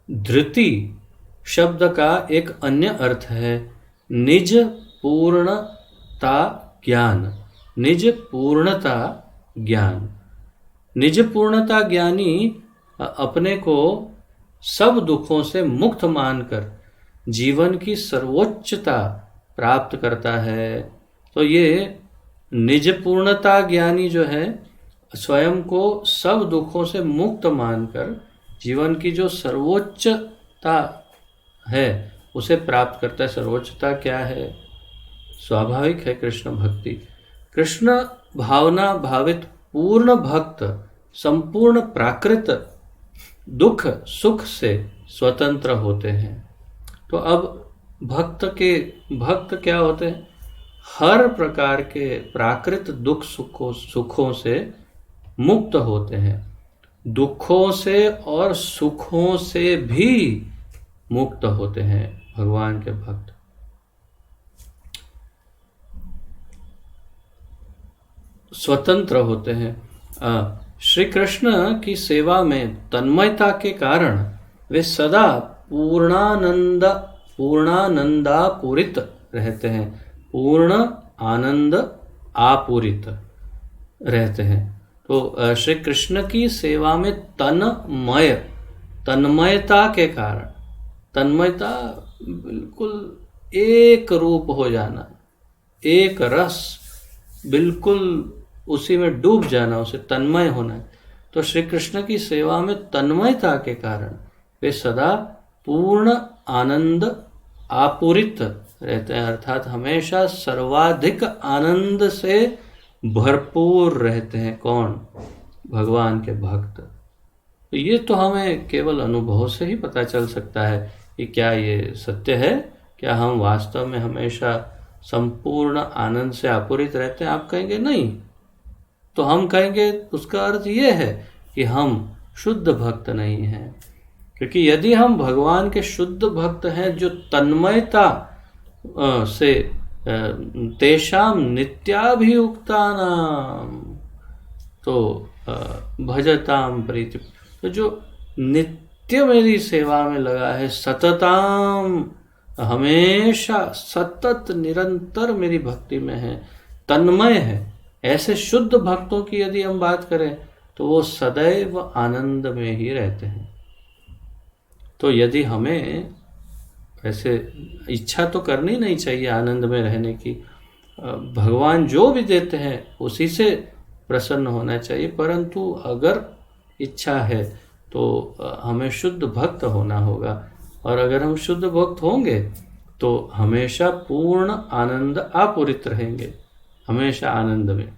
धृति शब्द का एक अन्य अर्थ है निज पूर्णता ज्ञान। निज पूर्णता ज्ञान। निज पूर्णता ज्ञानी अपने को सब दुखों से मुक्त मानकर जीवन की सर्वोच्चता प्राप्त करता है। तो ये निज पूर्णता ज्ञानी जो है, स्वयं को सब दुखों से मुक्त मानकर जीवन की जो सर्वोच्चता है उसे प्राप्त करता है। सर्वोच्चता क्या है? स्वाभाविक है कृष्ण भक्ति। कृष्ण भावना भावित पूर्ण भक्त संपूर्ण प्राकृत दुख सुख से स्वतंत्र होते हैं। तो अब भक्त क्या होते हैं? हर प्रकार के प्राकृत दुख सुखों से मुक्त होते हैं। दुखों से और सुखों से भी मुक्त होते हैं भगवान के भक्त। स्वतंत्र होते हैं। श्री कृष्ण की सेवा में तन्मयता के कारण वे सदा पूर्णानंदापूरित रहते हैं। पूर्ण आनंद आपूरित रहते हैं। तो श्री कृष्ण की सेवा में तन्मयता के कारण, तन्मयता बिल्कुल एक रूप हो जाना, एक रस, बिल्कुल उसी में डूब जाना, उसे तन्मय होना है। तो श्री कृष्ण की सेवा में तन्मयता के कारण वे सदा पूर्ण आनंद आपूरित रहते हैं, अर्थात हमेशा सर्वाधिक आनंद से भरपूर रहते हैं। कौन? भगवान के भक्त। तो ये तो हमें केवल अनुभव से ही पता चल सकता है कि क्या ये सत्य है, क्या हम वास्तव में हमेशा संपूर्ण आनंद से आपूरित रहते हैं। आप कहेंगे नहीं, तो हम कहेंगे उसका अर्थ ये है कि हम शुद्ध भक्त नहीं हैं। क्योंकि यदि हम भगवान के शुद्ध भक्त हैं जो तन्मयता से तेषाम नित्याभियुक्तानाम तो भजताम प्रीति, तो जो नित्य मेरी सेवा में लगा है, सतताम हमेशा सतत निरंतर मेरी भक्ति में है, तन्मय है। ऐसे शुद्ध भक्तों की यदि हम बात करें तो वो सदैव आनंद में ही रहते हैं। तो यदि हमें ऐसे इच्छा तो करनी नहीं चाहिए आनंद में रहने की, भगवान जो भी देते हैं उसी से प्रसन्न होना चाहिए, परंतु अगर इच्छा है तो हमें शुद्ध भक्त होना होगा। और अगर हम शुद्ध भक्त होंगे तो हमेशा पूर्ण आनंद आपूरित रहेंगे, हमेशा आनंद में।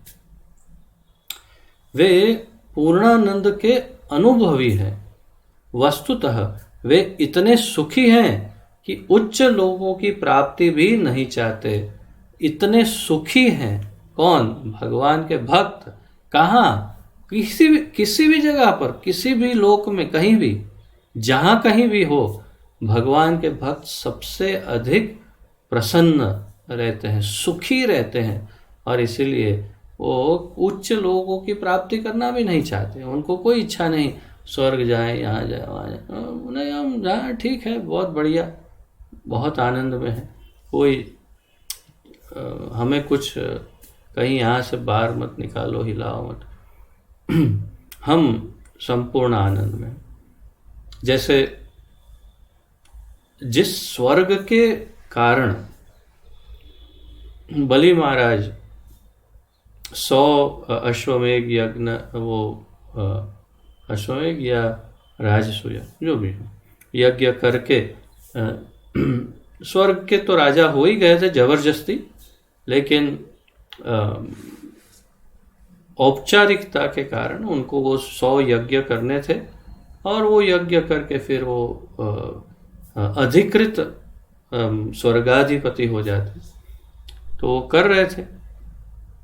वे पूर्णानंद के अनुभवी हैं। वस्तुतः वे इतने सुखी हैं कि उच्च लोगों की प्राप्ति भी नहीं चाहते। इतने सुखी हैं कौन? भगवान के भक्त। कहाँ? किसी भी जगह पर, किसी भी लोक में, कहीं भी, जहाँ कहीं भी हो, भगवान के भक्त सबसे अधिक प्रसन्न रहते हैं, सुखी रहते हैं। और इसीलिए वो उच्च लोगों की प्राप्ति करना भी नहीं चाहते। उनको कोई इच्छा नहीं स्वर्ग जाए, यहाँ जाए, वहाँ जाए, नहीं हम जाए, ठीक है, बहुत बढ़िया, बहुत आनंद में है, कोई हमें कुछ कहीं यहाँ से बाहर मत निकालो, हिलाओ मत, हम संपूर्ण आनंद में। जैसे जिस स्वर्ग के कारण बलि महाराज 100 अश्वमेघ यज्ञ, वो अश्वमेघ या राजसूय जो भी यज्ञ करके स्वर्ग के तो राजा हो ही गए थे जबरदस्ती, लेकिन औपचारिकता के कारण उनको वो 100 यज्ञ करने थे, और वो यज्ञ करके फिर वो अधिकृत स्वर्गाधिपति हो जाते, तो वो कर रहे थे।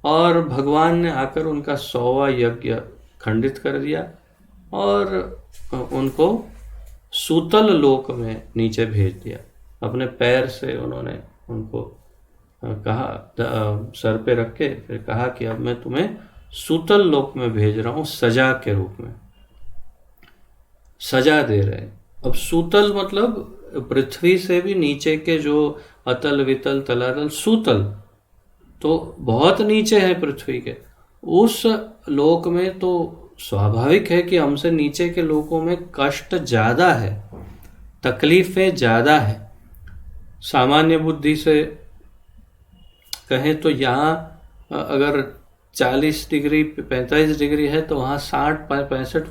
और भगवान ने आकर उनका 100वां यज्ञ खंडित कर दिया और उनको सूतल लोक में नीचे भेज दिया। अपने पैर से उन्होंने उनको कहा, सर पे रख के फिर कहा कि अब मैं तुम्हें सूतल लोक में भेज रहा हूँ, सजा के रूप में सजा दे रहे हैं। अब सूतल मतलब पृथ्वी से भी नीचे के जो अतल वितल तलातल, सूतल तो बहुत नीचे है पृथ्वी के, उस लोक में तो स्वाभाविक है कि हमसे नीचे के लोकों में कष्ट ज़्यादा है, तकलीफ़ें ज़्यादा है। सामान्य बुद्धि से कहें तो यहाँ अगर 40 डिग्री 45 डिग्री है तो वहाँ 60 65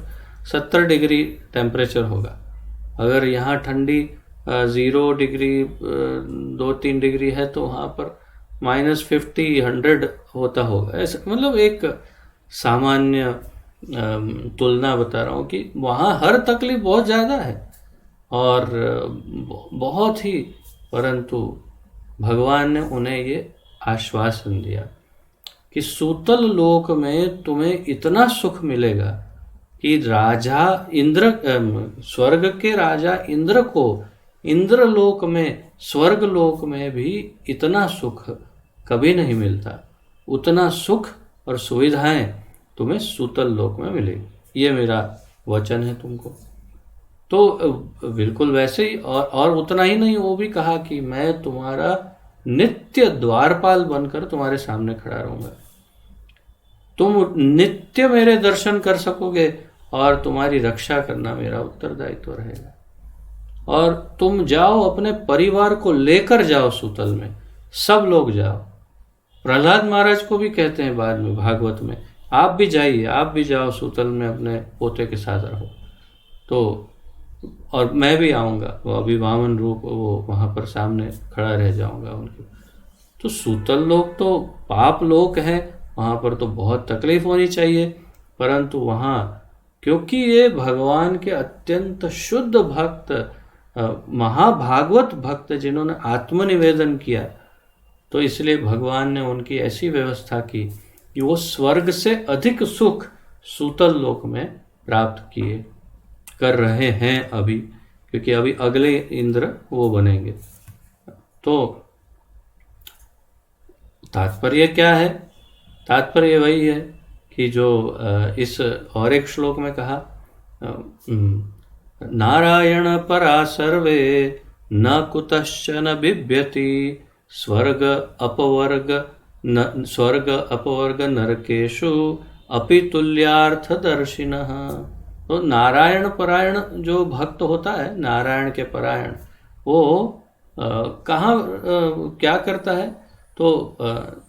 70 डिग्री टेम्परेचर होगा। अगर यहाँ ठंडी 0 डिग्री 2-3 डिग्री है तो वहाँ पर -50 100 होता होगा। ऐसा मतलब एक सामान्य तुलना बता रहा हूँ कि वहाँ हर तकलीफ बहुत ज़्यादा है और बहुत ही, परंतु भगवान ने उन्हें ये आश्वासन दिया कि सूतल लोक में तुम्हें इतना सुख मिलेगा कि राजा इंद्र, स्वर्ग के राजा इंद्र को इंद्रलोक में, स्वर्ग लोक में भी इतना सुख कभी नहीं मिलता। उतना सुख और सुविधाएं तुम्हें सूतल लोक में मिलेगी। ये मेरा वचन है तुमको। तो बिल्कुल वैसे ही, और उतना ही नहीं, वो भी कहा कि मैं तुम्हारा नित्य द्वारपाल बनकर तुम्हारे सामने खड़ा रहूंगा। तुम नित्य मेरे दर्शन कर सकोगे और तुम्हारी रक्षा करना मेरा उत्तरदायित्व रहेगा। और तुम जाओ, अपने परिवार को लेकर जाओ सूतल में, सब लोग जाओ। प्रहलाद महाराज को भी कहते हैं बाद में भागवत में, आप भी जाइए, आप भी जाओ सूतल में, अपने पोते के साथ रहो। तो और मैं भी आऊँगा, वो अभी वामन रूप, वो वहाँ पर सामने खड़ा रह जाऊँगा उनके। तो सूतल लोक तो पाप लोक है, वहाँ पर तो बहुत तकलीफ होनी चाहिए, परंतु वहाँ क्योंकि ये भगवान के अत्यंत शुद्ध भक्त, महाभागवत भक्त जिन्होंने आत्मनिवेदन किया, तो इसलिए भगवान ने उनकी ऐसी व्यवस्था की कि वो स्वर्ग से अधिक सुख सूतल लोक में प्राप्त किए कर रहे हैं अभी, क्योंकि अभी अगले इंद्र वो बनेंगे। तो तात्पर्य क्या है? तात्पर्य वही है कि जो इस और एक श्लोक में कहा, नारायण परा सर्वे न कुतश्चन बिभ्यति, स्वर्ग अपवर्ग न स्वर्ग अपवर्ग नरकेशु अपि तुल्यार्थदर्शिनः। तो नारायण परायण जो भक्त होता है, नारायण के परायण, वो कहाँ क्या करता है? तो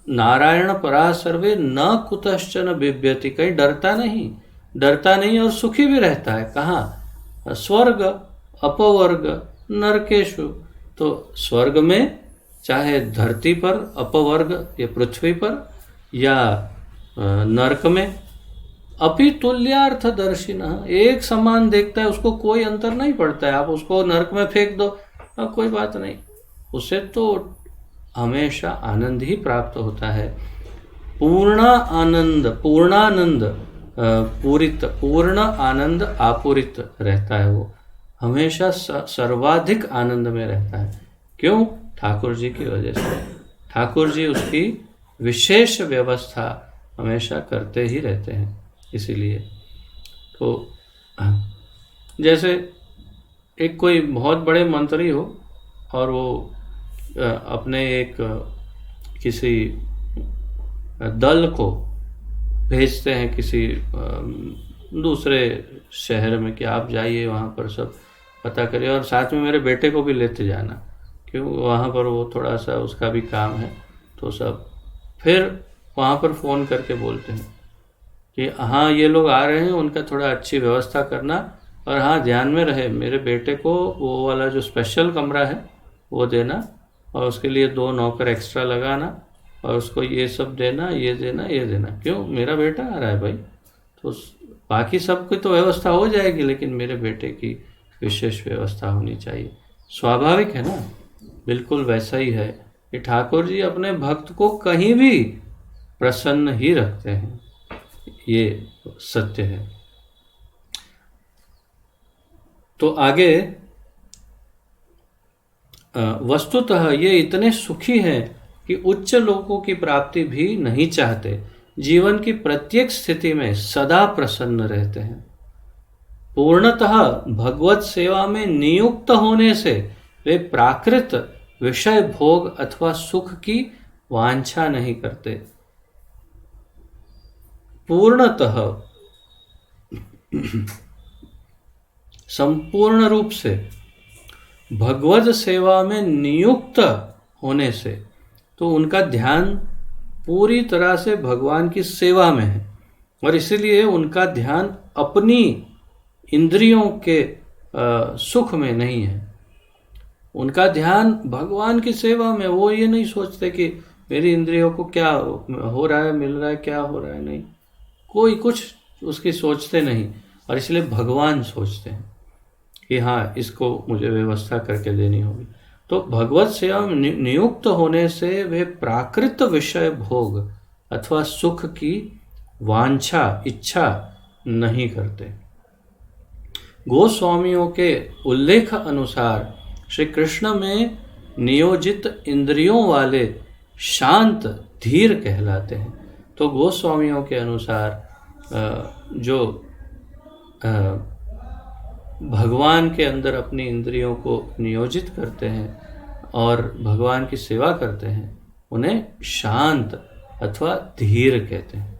नारायण परा सर्वे न कुतश्चन बिभ्यति, कहीं डरता नहीं और सुखी भी रहता है। कहाँ? स्वर्ग अपवर्ग नरकेशु। तो स्वर्ग में, चाहे धरती पर अपवर्ग या पृथ्वी पर, या नरक में, अपि तुल्यार्थदर्शिन, एक समान देखता है, उसको कोई अंतर नहीं पड़ता है। आप उसको नरक में फेंक दो, कोई बात नहीं, उसे तो हमेशा आनंद ही प्राप्त होता है। पूर्णानंद पूरित, पूर्ण आनंद आपूरित रहता है। वो हमेशा सर्वाधिक आनंद में रहता है। क्यों? ठाकुर जी की वजह से। ठाकुर जी उसकी विशेष व्यवस्था हमेशा करते ही रहते हैं। इसीलिए तो जैसे एक कोई बहुत बड़े मंत्री हो और वो अपने एक किसी दल को भेजते हैं किसी दूसरे शहर में कि आप जाइए, वहाँ पर सब पता करिए और साथ में मेरे बेटे को भी लेते जाना, क्यों वहाँ पर वो थोड़ा सा उसका भी काम है। तो सब फिर वहाँ पर फ़ोन करके बोलते हैं कि हाँ ये लोग आ रहे हैं, उनका थोड़ा अच्छी व्यवस्था करना, और हाँ ध्यान में रहे मेरे बेटे को वो वाला जो स्पेशल कमरा है वो देना, और उसके लिए 2 नौकर एक्स्ट्रा लगाना, और उसको ये सब देना, ये देना, ये देना। क्यों? मेरा बेटा आ रहा है भाई, तो बाकी सब की तो व्यवस्था हो जाएगी, लेकिन मेरे बेटे की विशेष व्यवस्था होनी चाहिए। स्वाभाविक है ना, बिल्कुल वैसा ही है कि ठाकुर जी अपने भक्त को कहीं भी प्रसन्न ही रखते हैं, ये सत्य है। तो आगे वस्तुतः ये इतने सुखी हैं कि उच्च लोकों की प्राप्ति भी नहीं चाहते, जीवन की प्रत्येक स्थिति में सदा प्रसन्न रहते हैं। पूर्णतः भगवत सेवा में नियुक्त होने से वे प्राकृत विषय भोग अथवा सुख की वांछा नहीं करते। पूर्णतः, संपूर्ण रूप से भगवत सेवा में नियुक्त होने से, तो उनका ध्यान पूरी तरह से भगवान की सेवा में है, और इसीलिए उनका ध्यान अपनी इंद्रियों के सुख में नहीं है। उनका ध्यान भगवान की सेवा में। वो ये नहीं सोचते कि मेरी इंद्रियों को क्या हो रहा है, मिल रहा है, क्या हो रहा है, नहीं, कोई कुछ उसकी सोचते नहीं, और इसलिए भगवान सोचते हैं कि हाँ इसको मुझे व्यवस्था करके देनी होगी। तो भगवत सेवा में नियुक्त होने से वे प्राकृत विषय भोग अथवा सुख की वांछा, इच्छा नहीं करते। गोस्वामियों के उल्लेख अनुसार श्री कृष्ण में नियोजित इंद्रियों वाले शांत धीर कहलाते हैं। तो गोस्वामियों के अनुसार जो भगवान के अंदर अपनी इंद्रियों को नियोजित करते हैं और भगवान की सेवा करते हैं, उन्हें शांत अथवा धीर कहते हैं।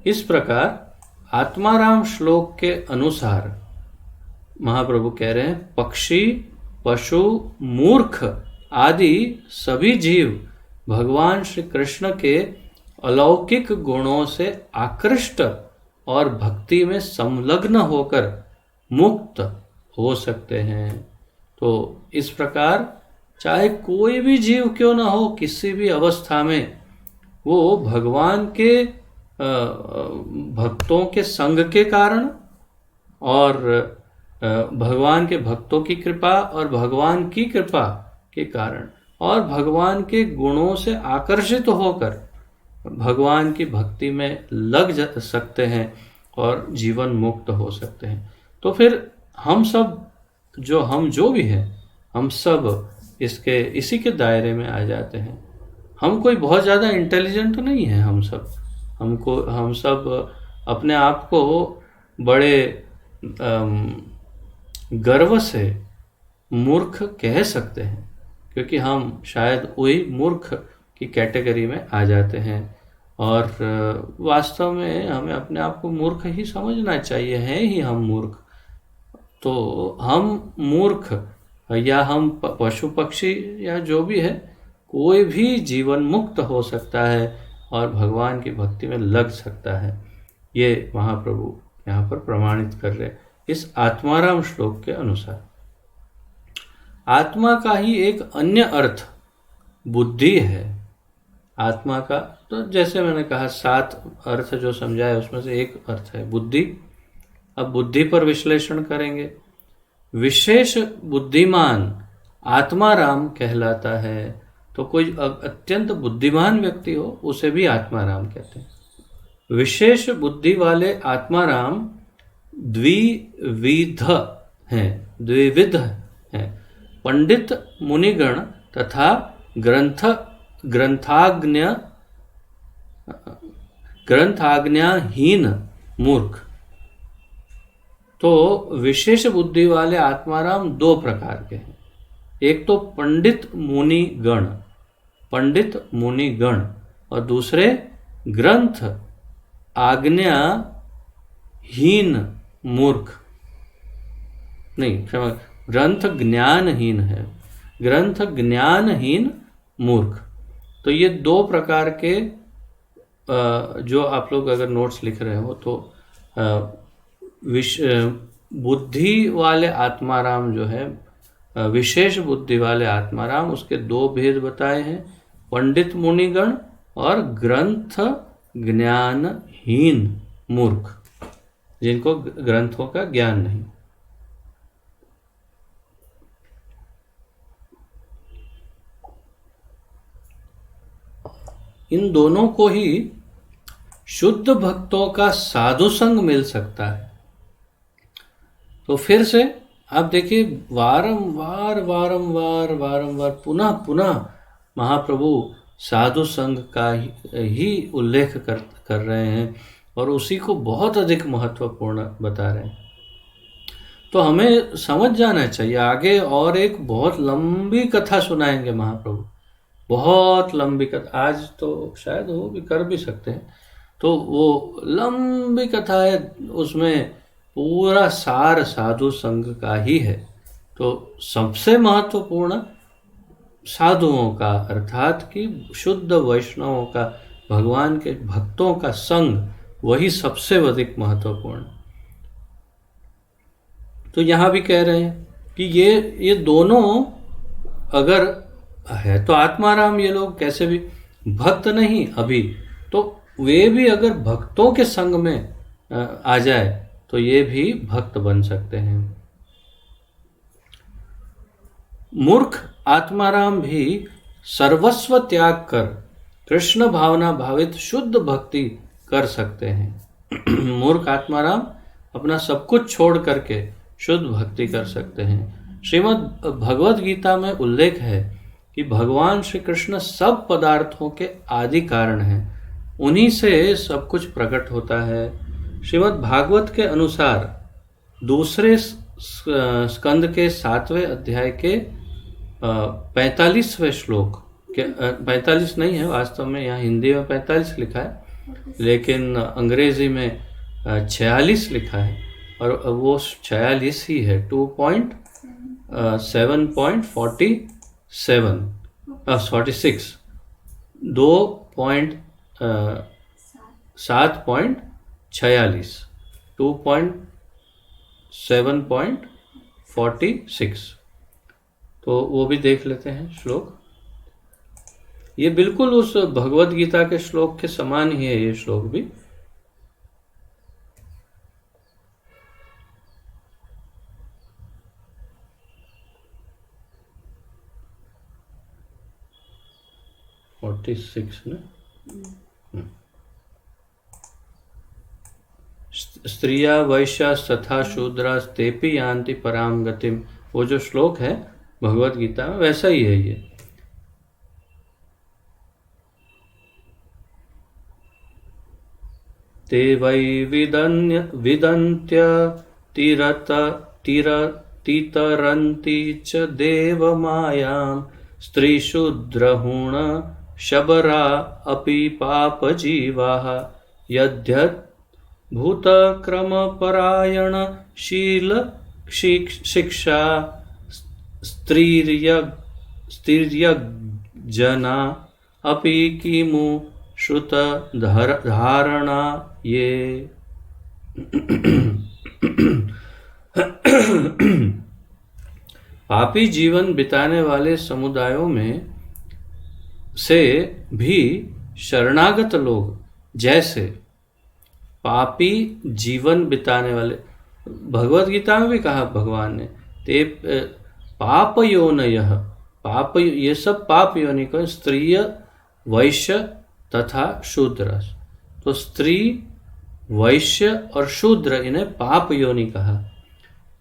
इस प्रकार आत्माराम श्लोक के अनुसार महाप्रभु कह रहे हैं, पक्षी, पशु, मूर्ख आदि सभी जीव भगवान श्री कृष्ण के अलौकिक गुणों से आकृष्ट और भक्ति में संलग्न होकर मुक्त हो सकते हैं। तो इस प्रकार चाहे कोई भी जीव क्यों ना हो, किसी भी अवस्था में वो भगवान के भक्तों के संग के कारण और भगवान के भक्तों की कृपा और भगवान की कृपा के कारण और भगवान के गुणों से आकर्षित होकर भगवान की भक्ति में लग सकते हैं और जीवन मुक्त हो सकते हैं। तो फिर हम सब जो भी हैं, हम सब इसी के दायरे में आ जाते हैं। हम कोई बहुत ज़्यादा इंटेलिजेंट नहीं है। हम सब अपने आप को बड़े गर्व से मूर्ख कह सकते हैं, क्योंकि हम शायद वही मूर्ख की कैटेगरी में आ जाते हैं। और वास्तव में हमें अपने आप को मूर्ख ही समझना चाहिए, हैं ही हम मूर्ख। तो हम मूर्ख या हम पशु पक्षी या जो भी है, कोई भी जीवन मुक्त हो सकता है और भगवान की भक्ति में लग सकता है। ये महाप्रभु यहाँ पर प्रमाणित कर रहे हैं इस आत्माराम श्लोक के अनुसार। आत्मा का ही एक अन्य अर्थ बुद्धि है। आत्मा का तो जैसे मैंने कहा 7 अर्थ जो समझाए उसमें से एक अर्थ है बुद्धि। अब बुद्धि पर विश्लेषण करेंगे। विशेष बुद्धिमान आत्माराम कहलाता है। तो कोई अत्यंत बुद्धिमान व्यक्ति हो उसे भी आत्माराम कहते हैं। विशेष बुद्धि वाले आत्माराम द्विविध हैं, द्विविध हैं। पंडित मुनिगण तथा ग्रंथाज्ञाहीन मूर्ख। तो विशेष बुद्धि वाले आत्माराम 2 प्रकार के हैं। एक तो पंडित मुनिगण और दूसरे ग्रंथ आज्ञाहीन मूर्ख। नहीं, क्षमा, ग्रंथ ज्ञानहीन है, ग्रंथ ज्ञानहीन मूर्ख। तो ये 2 प्रकार के जो आप लोग अगर नोट्स लिख रहे हो तो बुद्धि वाले आत्माराम जो है, विशेष बुद्धि वाले आत्माराम, उसके 2 भेद बताए हैं, पंडित मुनिगण और ग्रंथ ज्ञानहीन मूर्ख, जिनको ग्रंथों का ज्ञान नहीं। इन दोनों को ही शुद्ध भक्तों का साधु संग मिल सकता है। तो फिर से आप देखिए, वारंवार पुनः पुनः महाप्रभु साधु संग का ही उल्लेख कर रहे हैं और उसी को बहुत अधिक महत्वपूर्ण बता रहे हैं। तो हमें समझ जाना चाहिए। आगे और एक बहुत लंबी कथा सुनाएंगे महाप्रभु, बहुत लंबी कथा। आज तो शायद वो भी कर भी सकते हैं। तो वो लंबी कथा है, उसमें पूरा सार साधु संघ का ही है। तो सबसे महत्वपूर्ण साधुओं का, अर्थात कि शुद्ध वैष्णवों का, भगवान के भक्तों का संग, वही सबसे अधिक महत्वपूर्ण। तो यहाँ भी कह रहे हैं कि ये दोनों अगर है तो आत्माराम, ये लोग कैसे भी भक्त नहीं अभी, तो वे भी अगर भक्तों के संग में आ जाए तो ये भी भक्त बन सकते हैं। मूर्ख आत्माराम भी सर्वस्व त्याग कर कृष्ण भावना भावित शुद्ध भक्ति कर सकते हैं। मूर्ख आत्माराम अपना सब कुछ छोड़ करके शुद्ध भक्ति कर सकते हैं। श्रीमद् भगवद गीता में उल्लेख है कि भगवान श्री कृष्ण सब पदार्थों के आदि कारण हैं, उन्हीं से सब कुछ प्रकट होता है। श्रीमद् भागवत के अनुसार दूसरे स्कंद के 7वें अध्याय के 45वें श्लोक के, 45 नहीं है वास्तव में, यहाँ हिंदी में 45 लिखा है, लेकिन अंग्रेजी में 46 लिखा है, और वो 46 ही है। 2.7.46 2.7.46 तो वो भी देख लेते हैं श्लोक। ये बिल्कुल उस भगवद गीता के श्लोक के समान ही है ये श्लोक भी। ना स्त्रिया वैश्यास तथा शूद्रास तेपि यान्ति पराम गतिम, वो जो श्लोक है भगवद गीता में वैसा ही है ये। ते वै विदन्त्य तितरन्ति च देवमायां स्त्रीशूद्रहूण शबरा अपि पापजीवाः यद्यत् भूतक्रमपरायणशील शिक्षा स्त्रियग्जना अपि किमु श्रुतधारणा ये। पापी जीवन बिताने वाले समुदायों में से भी शरणागत लोग, जैसे पापी जीवन बिताने वाले, भगवत गीता में भी कहा भगवान ने, ते पाप योनयः, पाप, ये सब पाप योनि को, स्त्रीय वैश्य तथा शूद्र। तो स्त्री, वैश्य और शूद्र, इन्हें पाप योनि कहा।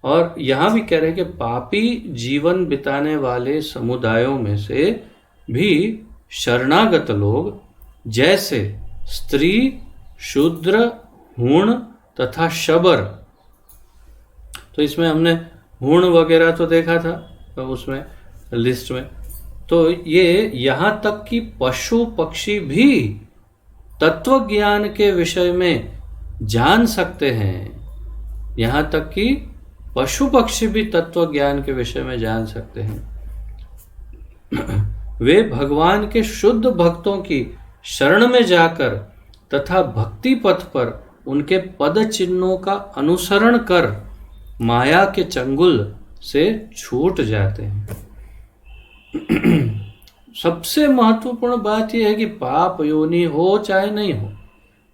और यहाँ भी कह रहे हैं कि पापी जीवन बिताने वाले समुदायों में से भी शरणागत लोग, जैसे स्त्री, शूद्र, हूण तथा शबर। तो इसमें हमने हूण वगैरह तो देखा था, तो उसमें लिस्ट में, तो ये यहाँ तक कि पशु पक्षी भी तत्व ज्ञान के विषय में जान सकते हैं। यहाँ तक कि पशु पक्षी भी तत्व ज्ञान के विषय में जान सकते हैं। वे भगवान के शुद्ध भक्तों की शरण में जाकर तथा भक्ति पथ पर उनके पद चिन्हों का अनुसरण कर माया के चंगुल से छूट जाते हैं। सबसे महत्वपूर्ण बात यह है कि पाप योनि हो चाहे नहीं हो,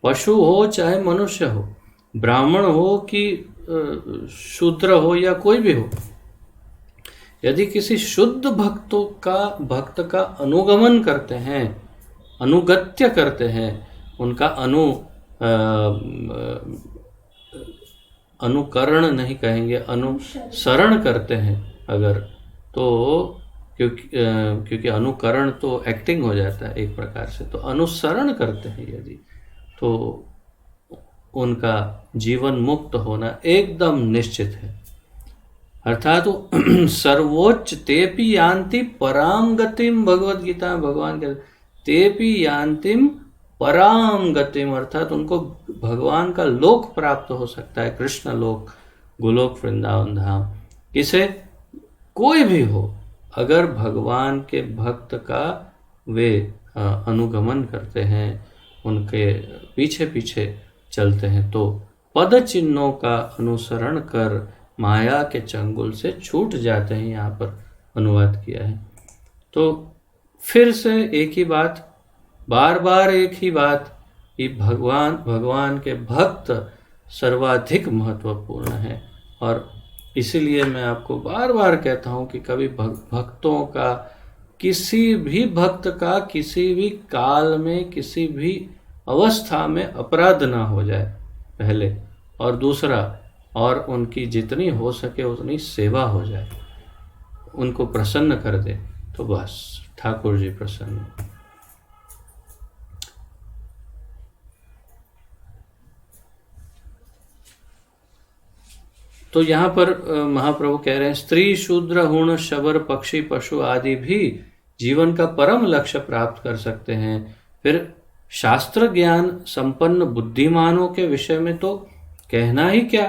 पशु हो चाहे मनुष्य हो, ब्राह्मण हो कि शूद्र हो या कोई भी हो, यदि किसी शुद्ध भक्त का अनुगमन करते हैं, अनुगत्य करते हैं, उनका अनुकरण नहीं कहेंगे, अनुसरण करते हैं अगर, तो क्योंकि अनुकरण तो एक्टिंग हो जाता है एक प्रकार से, तो अनुसरण करते हैं यदि, तो उनका जीवन मुक्त होना एकदम निश्चित है। अर्थात तो सर्वोच्च तेपि यान्ति पराम गतिम, भगवद गीता में भगवान कहते तेपि यान्तिम पराम गतिम, अर्थात उनको भगवान का लोक प्राप्त हो सकता है, कृष्ण लोक, गोलोक, वृंदावन धाम। किसे, कोई भी हो, अगर भगवान के भक्त का वे अनुगमन करते हैं, उनके पीछे पीछे चलते हैं, तो पद चिन्हों का अनुसरण कर माया के चंगुल से छूट जाते हैं। यहाँ पर अनुवाद किया है। तो फिर से एक ही बात, बार बार एक ही बात, कि भगवान के भक्त सर्वाधिक महत्वपूर्ण है। और इसीलिए मैं आपको बार बार कहता हूँ कि कभी भक्तों का, किसी भी भक्त का किसी भी काल में, किसी भी अवस्था में अपराध ना हो जाए पहले, और दूसरा, और उनकी जितनी हो सके उतनी सेवा हो जाए, उनको प्रसन्न कर दे, तो बस ठाकुर जी प्रसन्न। तो यहाँ पर महाप्रभु कह रहे हैं, स्त्री, शूद्र, हूण, शबर, पक्षी, पशु आदि भी जीवन का परम लक्ष्य प्राप्त कर सकते हैं। फिर शास्त्र ज्ञान संपन्न बुद्धिमानों के विषय में तो कहना ही क्या।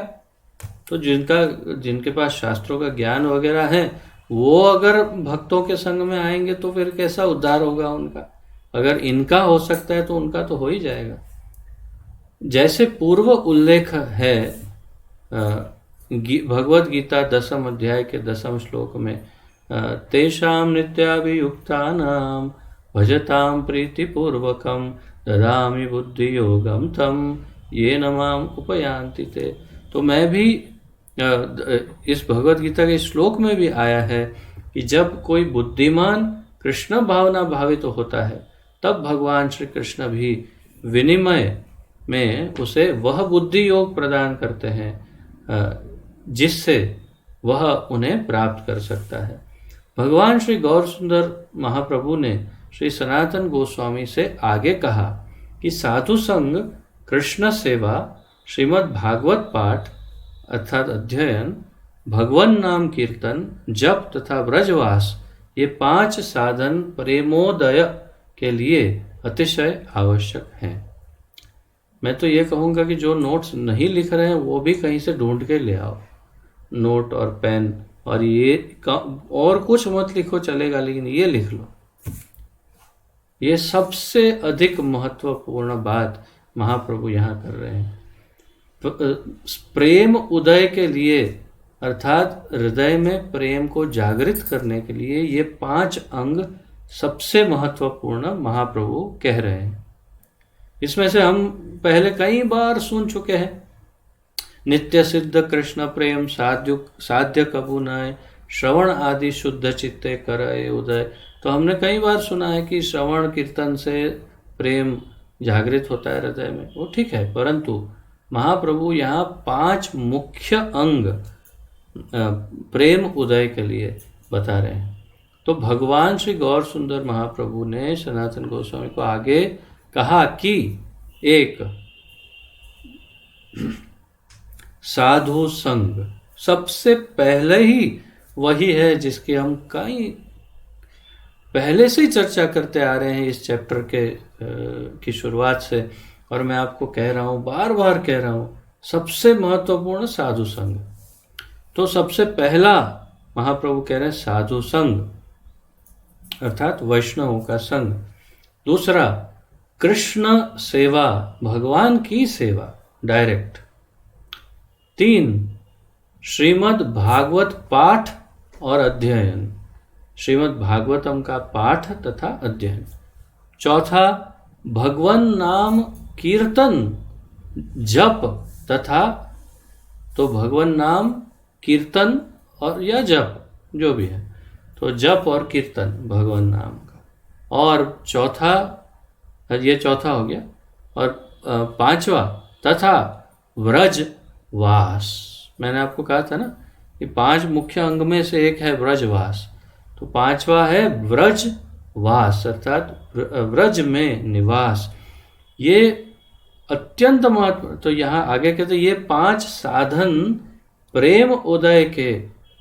तो जिनके पास शास्त्रों का ज्ञान वगैरह है, वो अगर भक्तों के संग में आएंगे तो फिर कैसा उद्धार होगा उनका। अगर इनका हो सकता है तो उनका तो हो ही जाएगा। जैसे पूर्व उल्लेख है भगवद गीता 10th अध्याय के 10th श्लोक में, तेषां नित्याभियुक्तानां भजतां प्रीतिपूर्वकं ददामि बुद्धि योगम तम येन माम उपयान्ति ते। तो मैं भी इस भगवद गीता के श्लोक में भी आया है कि जब कोई बुद्धिमान कृष्ण भावना भावित होता है, तब भगवान श्री कृष्ण भी विनिमय में उसे वह बुद्धि योग प्रदान करते हैं जिससे वह उन्हें प्राप्त कर सकता है। भगवान श्री गौर सुंदर महाप्रभु ने श्री सनातन गोस्वामी से आगे कहा कि साधु संग, कृष्ण सेवा, श्रीमद् भागवत पाठ अर्थात अध्ययन, भगवन नाम कीर्तन, जप तथा व्रजवास, ये 5 साधन प्रेमोदय के लिए अतिशय आवश्यक हैं। मैं तो ये कहूँगा कि जो नोट्स नहीं लिख रहे हैं वो भी कहीं से ढूंढ के ले आओ, नोट और पेन, और ये और कुछ मत लिखो चलेगा, लेकिन ये लिख लो। ये सबसे अधिक महत्वपूर्ण बात महाप्रभु यहाँ कर रहे हैं। प्रेम उदय के लिए, अर्थात हृदय में प्रेम को जागृत करने के लिए ये 5 अंग सबसे महत्वपूर्ण महाप्रभु कह रहे हैं। इसमें से हम पहले कई बार सुन चुके हैं, नित्य सिद्ध कृष्ण प्रेम साध्य कबू नय, श्रवण आदि शुद्ध चित्ते करय उदय। तो हमने कई बार सुना है कि श्रवण कीर्तन से प्रेम जागृत होता है हृदय में, वो ठीक है, परंतु महाप्रभु यहाँ 5 मुख्य अंग प्रेम उदय के लिए बता रहे हैं। तो भगवान श्री गौर सुंदर महाप्रभु ने सनातन गोस्वामी को आगे कहा कि एक साधु संग सबसे पहले ही वही है जिसकी हम कई पहले से ही चर्चा करते आ रहे हैं इस चैप्टर के की शुरुआत से, और मैं आपको कह रहा हूँ, बार बार कह रहा हूँ, सबसे महत्वपूर्ण साधु संग। तो सबसे पहला महाप्रभु कह रहे हैं साधु संग, अर्थात वैष्णवों का संग। दूसरा कृष्ण सेवा, भगवान की सेवा डायरेक्ट। 3 श्रीमद् भागवत पाठ और अध्ययन, श्रीमद् भागवतम का पाठ तथा अध्ययन। 4 भगवन नाम कीर्तन जप तथा, तो भगवन नाम कीर्तन और या जप जो भी है, तो जप और कीर्तन भगवान नाम का। और ये चौथा हो गया। और 5वां तथा व्रजवास। मैंने आपको कहा था ना कि 5 मुख्य अंग में से एक है व्रजवास, तो 5वां है व्रजवास, अर्थात व्रज में निवास। ये अत्यंत महत्व। तो यहाँ आगे कहते ये 5 साधन प्रेम उदय के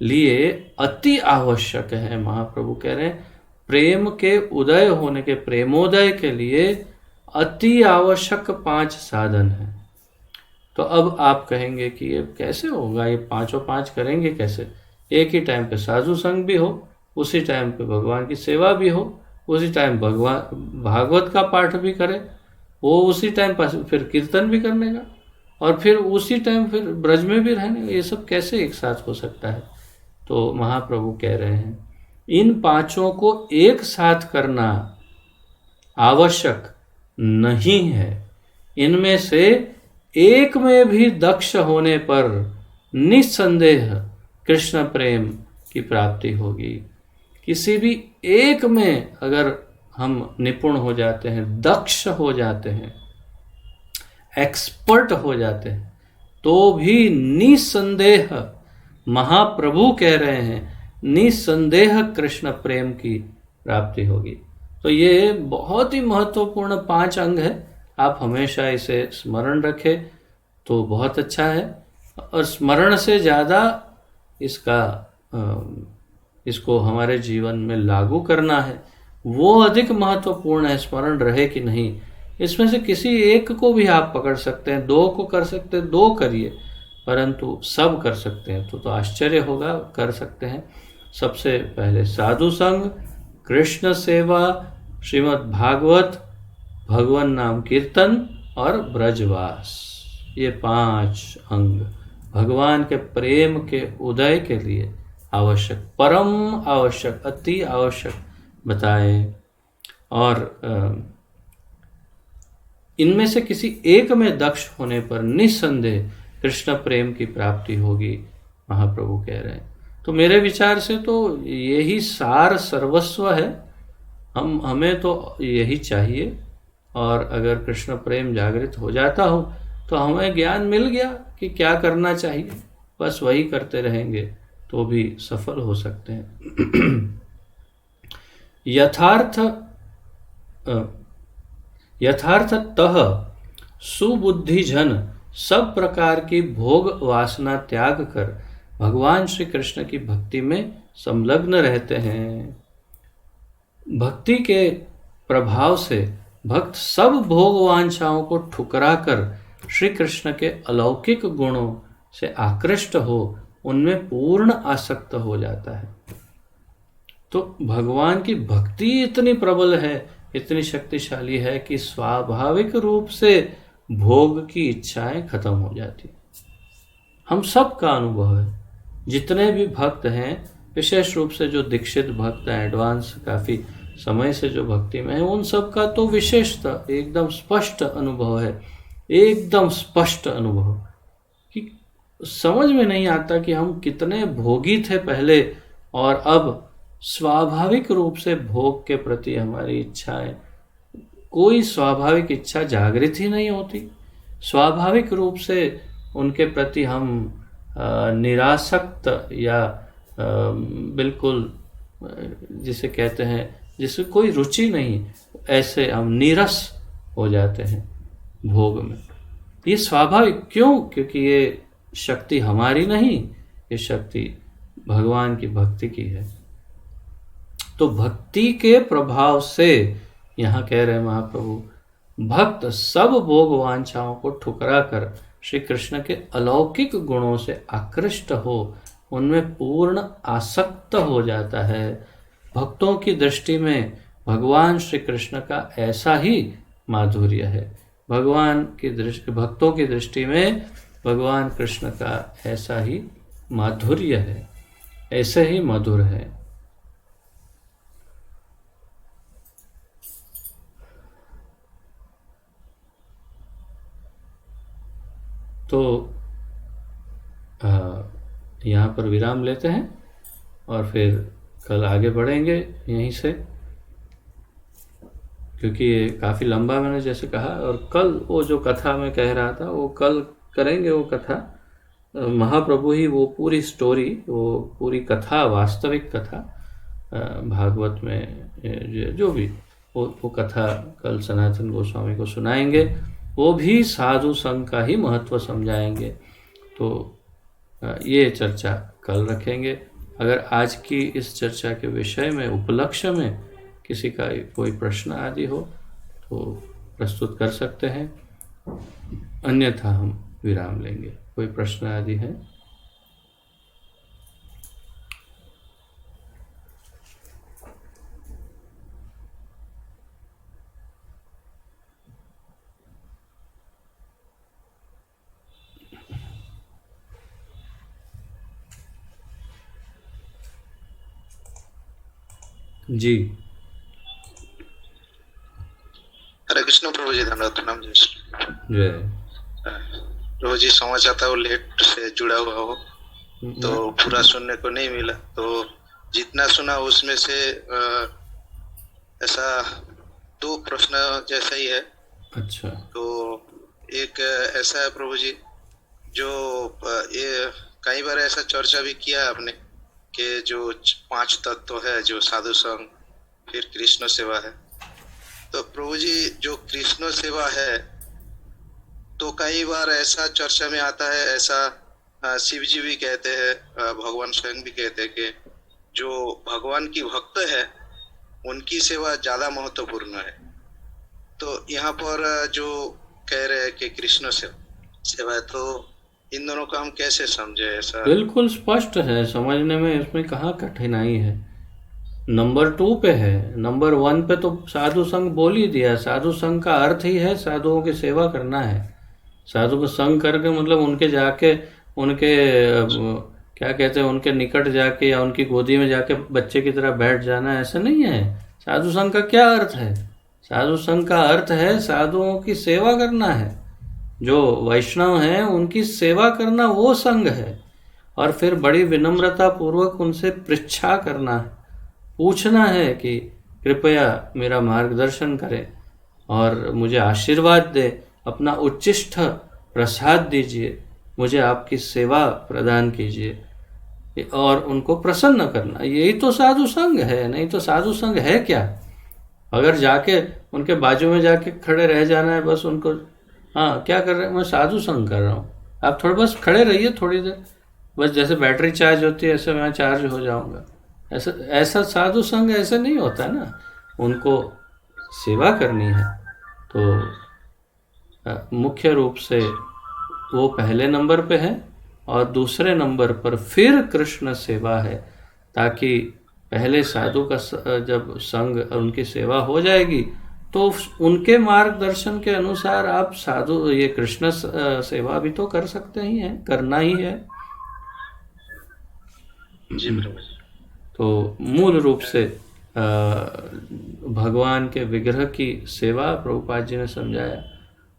लिए अति आवश्यक है। महाप्रभु कह रहे हैं प्रेम के उदय होने के, प्रेमोदय के लिए अति आवश्यक 5 साधन हैं। तो अब आप कहेंगे कि ये कैसे होगा, ये 5 करेंगे कैसे? एक ही टाइम पे साधु संग भी हो, उसी टाइम पे भगवान की सेवा भी हो, उसी टाइम भगवान भागवत का पाठ भी करे, वो उसी टाइम फिर कीर्तन भी करने का, और फिर उसी टाइम फिर ब्रज में भी रहने का। ये सब कैसे एक साथ हो सकता है? तो महाप्रभु कह रहे हैं इन 5 को एक साथ करना आवश्यक नहीं है। इनमें से एक में भी दक्ष होने पर निस्संदेह कृष्ण प्रेम की प्राप्ति होगी। किसी भी एक में अगर हम निपुण हो जाते हैं, दक्ष हो जाते हैं, एक्सपर्ट हो जाते हैं, तो भी निसंदेह, महाप्रभु कह रहे हैं, निसंदेह कृष्ण प्रेम की प्राप्ति होगी। तो ये बहुत ही महत्वपूर्ण 5 अंग है। आप हमेशा इसे स्मरण रखें तो बहुत अच्छा है, और स्मरण से ज़्यादा इसको हमारे जीवन में लागू करना है, वो अधिक महत्वपूर्ण है। स्मरण रहे कि नहीं, इसमें से किसी एक को भी आप पकड़ सकते हैं, 2 को कर सकते हैं, 2 करिए, परंतु सब कर सकते हैं तो आश्चर्य होगा। कर सकते हैं। सबसे पहले साधु संग, कृष्ण सेवा, श्रीमद् भागवत, भगवान नाम कीर्तन और ब्रजवास, ये 5 अंग भगवान के प्रेम के उदय के लिए आवश्यक, परम आवश्यक, अति आवश्यक बताए। और इनमें से किसी एक में दक्ष होने पर निस्संदेह कृष्ण प्रेम की प्राप्ति होगी, महाप्रभु कह रहे हैं। तो मेरे विचार से तो यही सार सर्वस्व है। हमें तो यही चाहिए, और अगर कृष्ण प्रेम जागृत हो जाता हो तो हमें ज्ञान मिल गया कि क्या करना चाहिए, बस वही करते रहेंगे तो भी सफल हो सकते हैं। यथार्थतः सुबुद्धि जन सब प्रकार की भोग वासना त्याग कर भगवान श्री कृष्ण की भक्ति में संलग्न रहते हैं। भक्ति के प्रभाव से भक्त सब भोग वांछाओं को ठुकरा कर श्री कृष्ण के अलौकिक गुणों से आकृष्ट हो उनमें पूर्ण आसक्त हो जाता है। तो भगवान की भक्ति इतनी प्रबल है, इतनी शक्तिशाली है कि स्वाभाविक रूप से भोग की इच्छाएं खत्म हो जाती। हम सब का अनुभव है, जितने भी भक्त हैं, विशेष रूप से जो दीक्षित भक्त हैं, एडवांस काफ़ी समय से जो भक्ति में है, उन सब का तो विशेषता एकदम स्पष्ट अनुभव है, एकदम स्पष्ट अनुभव कि समझ में नहीं आता कि हम कितने भोगी थे पहले और अब स्वाभाविक रूप से भोग के प्रति हमारी इच्छाएं, कोई स्वाभाविक इच्छा जागृत ही नहीं होती। स्वाभाविक रूप से उनके प्रति हम निरासक्त या बिल्कुल जिसे कहते हैं जिससे कोई रुचि नहीं, ऐसे हम नीरस हो जाते हैं भोग में। ये स्वाभाविक क्यों? क्योंकि ये शक्ति हमारी नहीं, ये शक्ति भगवान की भक्ति की है। तो भक्ति के प्रभाव से यहाँ कह रहे हैं महाप्रभु, भक्त सब भोग वांछाओं को ठुकरा कर श्री कृष्ण के अलौकिक गुणों से आकृष्ट हो उनमें पूर्ण आसक्त हो जाता है। भक्तों की दृष्टि में भगवान श्री कृष्ण का ऐसा ही माधुर्य है। भक्तों की दृष्टि में भगवान कृष्ण का ऐसा ही माधुर्य है, ऐसे ही मधुर है। तो यहाँ पर विराम लेते हैं और फिर कल आगे बढ़ेंगे यहीं से, क्योंकि ये काफ़ी लंबा मैंने जैसे कहा। और कल वो जो कथा मैं कह रहा था वो कल करेंगे। वो कथा महाप्रभु ही वो पूरी स्टोरी, वो पूरी कथा, वास्तविक कथा भागवत में जो भी वो कथा कल सनातन गोस्वामी को सुनाएंगे। वो भी साधु संघ का ही महत्व समझाएंगे। तो ये चर्चा कल रखेंगे। अगर आज की इस चर्चा के विषय में, उपलक्ष्य में किसी का कोई प्रश्न आदि हो तो प्रस्तुत कर सकते हैं, अन्यथा हम विराम लेंगे। कोई प्रश्न आदि है? जी, हरे कृष्ण प्रभु जी, धन्यवाद, प्रणाम जी। जय प्रभु जी, समझ आता हो लेट से जुड़ा हुआ हो तो पूरा सुनने को नहीं मिला, तो जितना सुना उसमें से ऐसा 2 प्रश्न जैसा ही है। अच्छा। तो एक ऐसा है प्रभु जी, जो ये कई बार ऐसा चर्चा भी किया है आपने कि जो 5 तत्व है, जो साधु संघ, फिर कृष्ण सेवा है। तो प्रभु जी, जो कृष्ण सेवा है तो कई बार ऐसा चर्चा में आता है, ऐसा शिव जी भी कहते हैं, भगवान स्वयं भी कहते हैं कि जो भगवान की भक्त है उनकी सेवा ज्यादा महत्वपूर्ण है। तो यहाँ पर जो कह रहे हैं कि कृष्ण सेवा है, तो इन दोनों को हम कैसे समझे? ऐसा बिल्कुल स्पष्ट है, समझने में इसमें कहाँ कठिनाई है। नंबर 2 पे है, नंबर 1 पे तो साधु संघ बोल ही दिया। साधु संघ का अर्थ ही है साधुओं की सेवा करना है। साधु को संग करके मतलब उनके जाके, उनके क्या कहते हैं, उनके निकट जाके या उनकी गोदी में जाके बच्चे की तरह बैठ जाना, ऐसा नहीं है। साधु संघ का क्या अर्थ है? साधु संघ का अर्थ है साधुओं की सेवा करना है। जो वैष्णव हैं उनकी सेवा करना वो संघ है। और फिर बड़ी विनम्रता पूर्वक उनसे पृच्छा करना है, पूछना है कि कृपया मेरा मार्गदर्शन करें और मुझे आशीर्वाद दे, अपना उच्चिष्ट प्रसाद दीजिए, मुझे आपकी सेवा प्रदान कीजिए और उनको प्रसन्न करना। यही तो साधु संघ है। नहीं तो साधु संघ है क्या? अगर जाके उनके बाजू में जाके खड़े रह जाना है, बस उनको, हाँ क्या कर रहे हैं, मैं साधु संघ कर रहा हूँ, आप थोड़ा बस खड़े रहिए थोड़ी देर, बस जैसे बैटरी चार्ज होती है ऐसे मैं चार्ज हो जाऊंगा। ऐसा ऐसा साधु संग ऐसा नहीं होता ना। उनको सेवा करनी है तो मुख्य रूप से वो पहले नंबर पे है, और दूसरे नंबर पर फिर कृष्ण सेवा है, ताकि पहले साधु का जब संग उनकी सेवा हो जाएगी तो उनके मार्गदर्शन के अनुसार आप साधु ये कृष्ण सेवा भी तो कर सकते ही हैं, करना ही है। जी प्रभु जी। तो मूल रूप से भगवान के विग्रह की सेवा प्रभुपाद जी ने समझाया।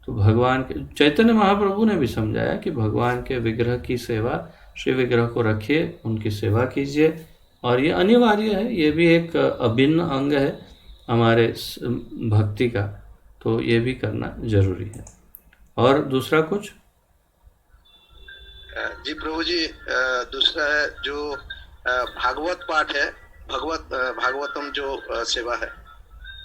तो भगवान के चैतन्य महाप्रभु ने भी समझाया कि भगवान के विग्रह की सेवा, श्री विग्रह को रखिए, उनकी सेवा कीजिए, और ये अनिवार्य है, ये भी एक अभिन्न अंग है हमारे भक्ति का, तो ये भी करना जरूरी है। और दूसरा कुछ? जी प्रभु जी, दूसरा है जो भागवत पाठ है, भागवतम जो सेवा है,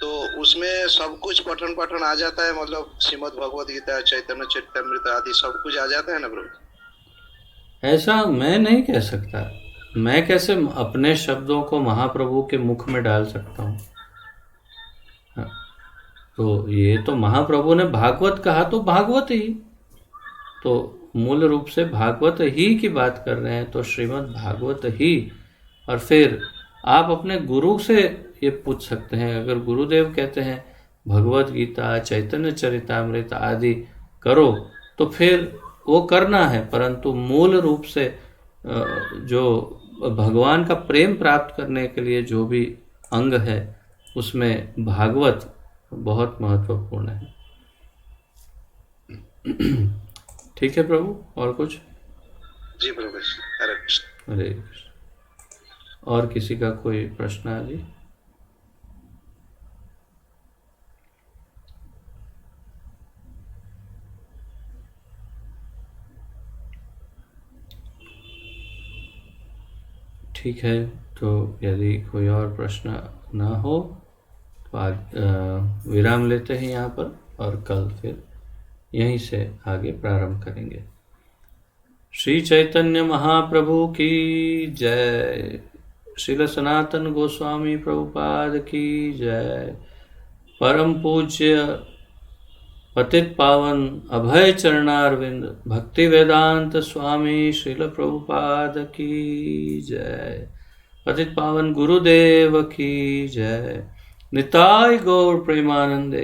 तो उसमें सब कुछ पठन पाठन आ जाता है, मतलब श्रीमद् भगवत गीता, चैतन्य चरितमृत आदि सब कुछ आ जाता है ना प्रभु? ऐसा मैं नहीं कह सकता। मैं कैसे अपने शब्दों को महाप्रभु के मुख में डाल सकता हूँ? तो ये तो महाप्रभु ने भागवत कहा तो भागवत ही, तो मूल रूप से भागवत ही की बात कर रहे हैं, तो श्रीमद् भागवत ही। और फिर आप अपने गुरु से ये पूछ सकते हैं, अगर गुरुदेव कहते हैं भगवत गीता, चैतन्य चरितामृत आदि करो, तो फिर वो करना है, परंतु मूल रूप से जो भगवान का प्रेम प्राप्त करने के लिए जो भी अंग है उसमें भागवत बहुत महत्वपूर्ण है। ठीक है प्रभु, और कुछ? जी प्रभु, हरे कृष्ण। हरे कृष्ण। और किसी का कोई प्रश्न आदि? ठीक है, तो यदि कोई और प्रश्न ना हो तो आज विराम लेते हैं यहाँ पर, और कल फिर यहीं से आगे प्रारंभ करेंगे। श्री चैतन्य महाप्रभु की जय। श्रील सनातन गोस्वामी प्रभुपाद की जय। परम पूज्य पतित पावन अभय चरणारविंद भक्ति वेदांत स्वामी श्रील प्रभुपाद की जय। पतित पावन गुरुदेव की जय। निताय गौर प्रेमानंदे।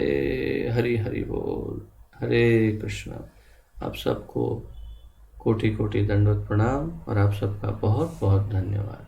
हरि हरि बोल। हरे कृष्ण। आप सबको कोटि कोटि दंडवत प्रणाम, और आप सबका बहुत बहुत धन्यवाद।